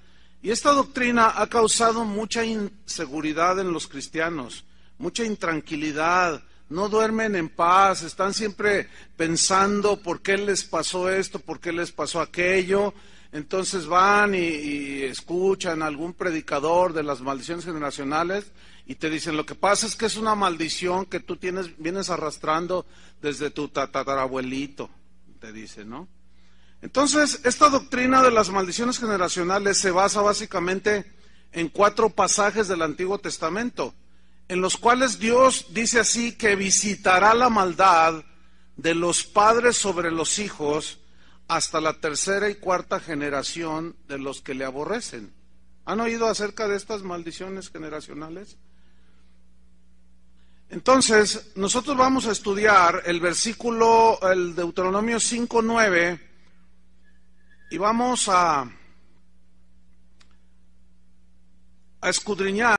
Y esta doctrina ha causado mucha inseguridad en los cristianos, mucha intranquilidad, no duermen en paz, están siempre pensando por qué les pasó esto, por qué les pasó aquello. Entonces van y escuchan a algún predicador de las maldiciones generacionales y te dicen, lo que pasa es que es una maldición que tú vienes arrastrando desde tu tatarabuelito, te dice, ¿no? Entonces, esta doctrina de las maldiciones generacionales se basa básicamente en 4 pasajes del Antiguo Testamento, en los cuales Dios dice así que visitará la maldad de los padres sobre los hijos hasta la 3ª y 4ª generación de los que le aborrecen. ¿Han oído acerca de estas maldiciones generacionales? Entonces, nosotros vamos a estudiar el Deuteronomio 5:9, y vamos a escudriñar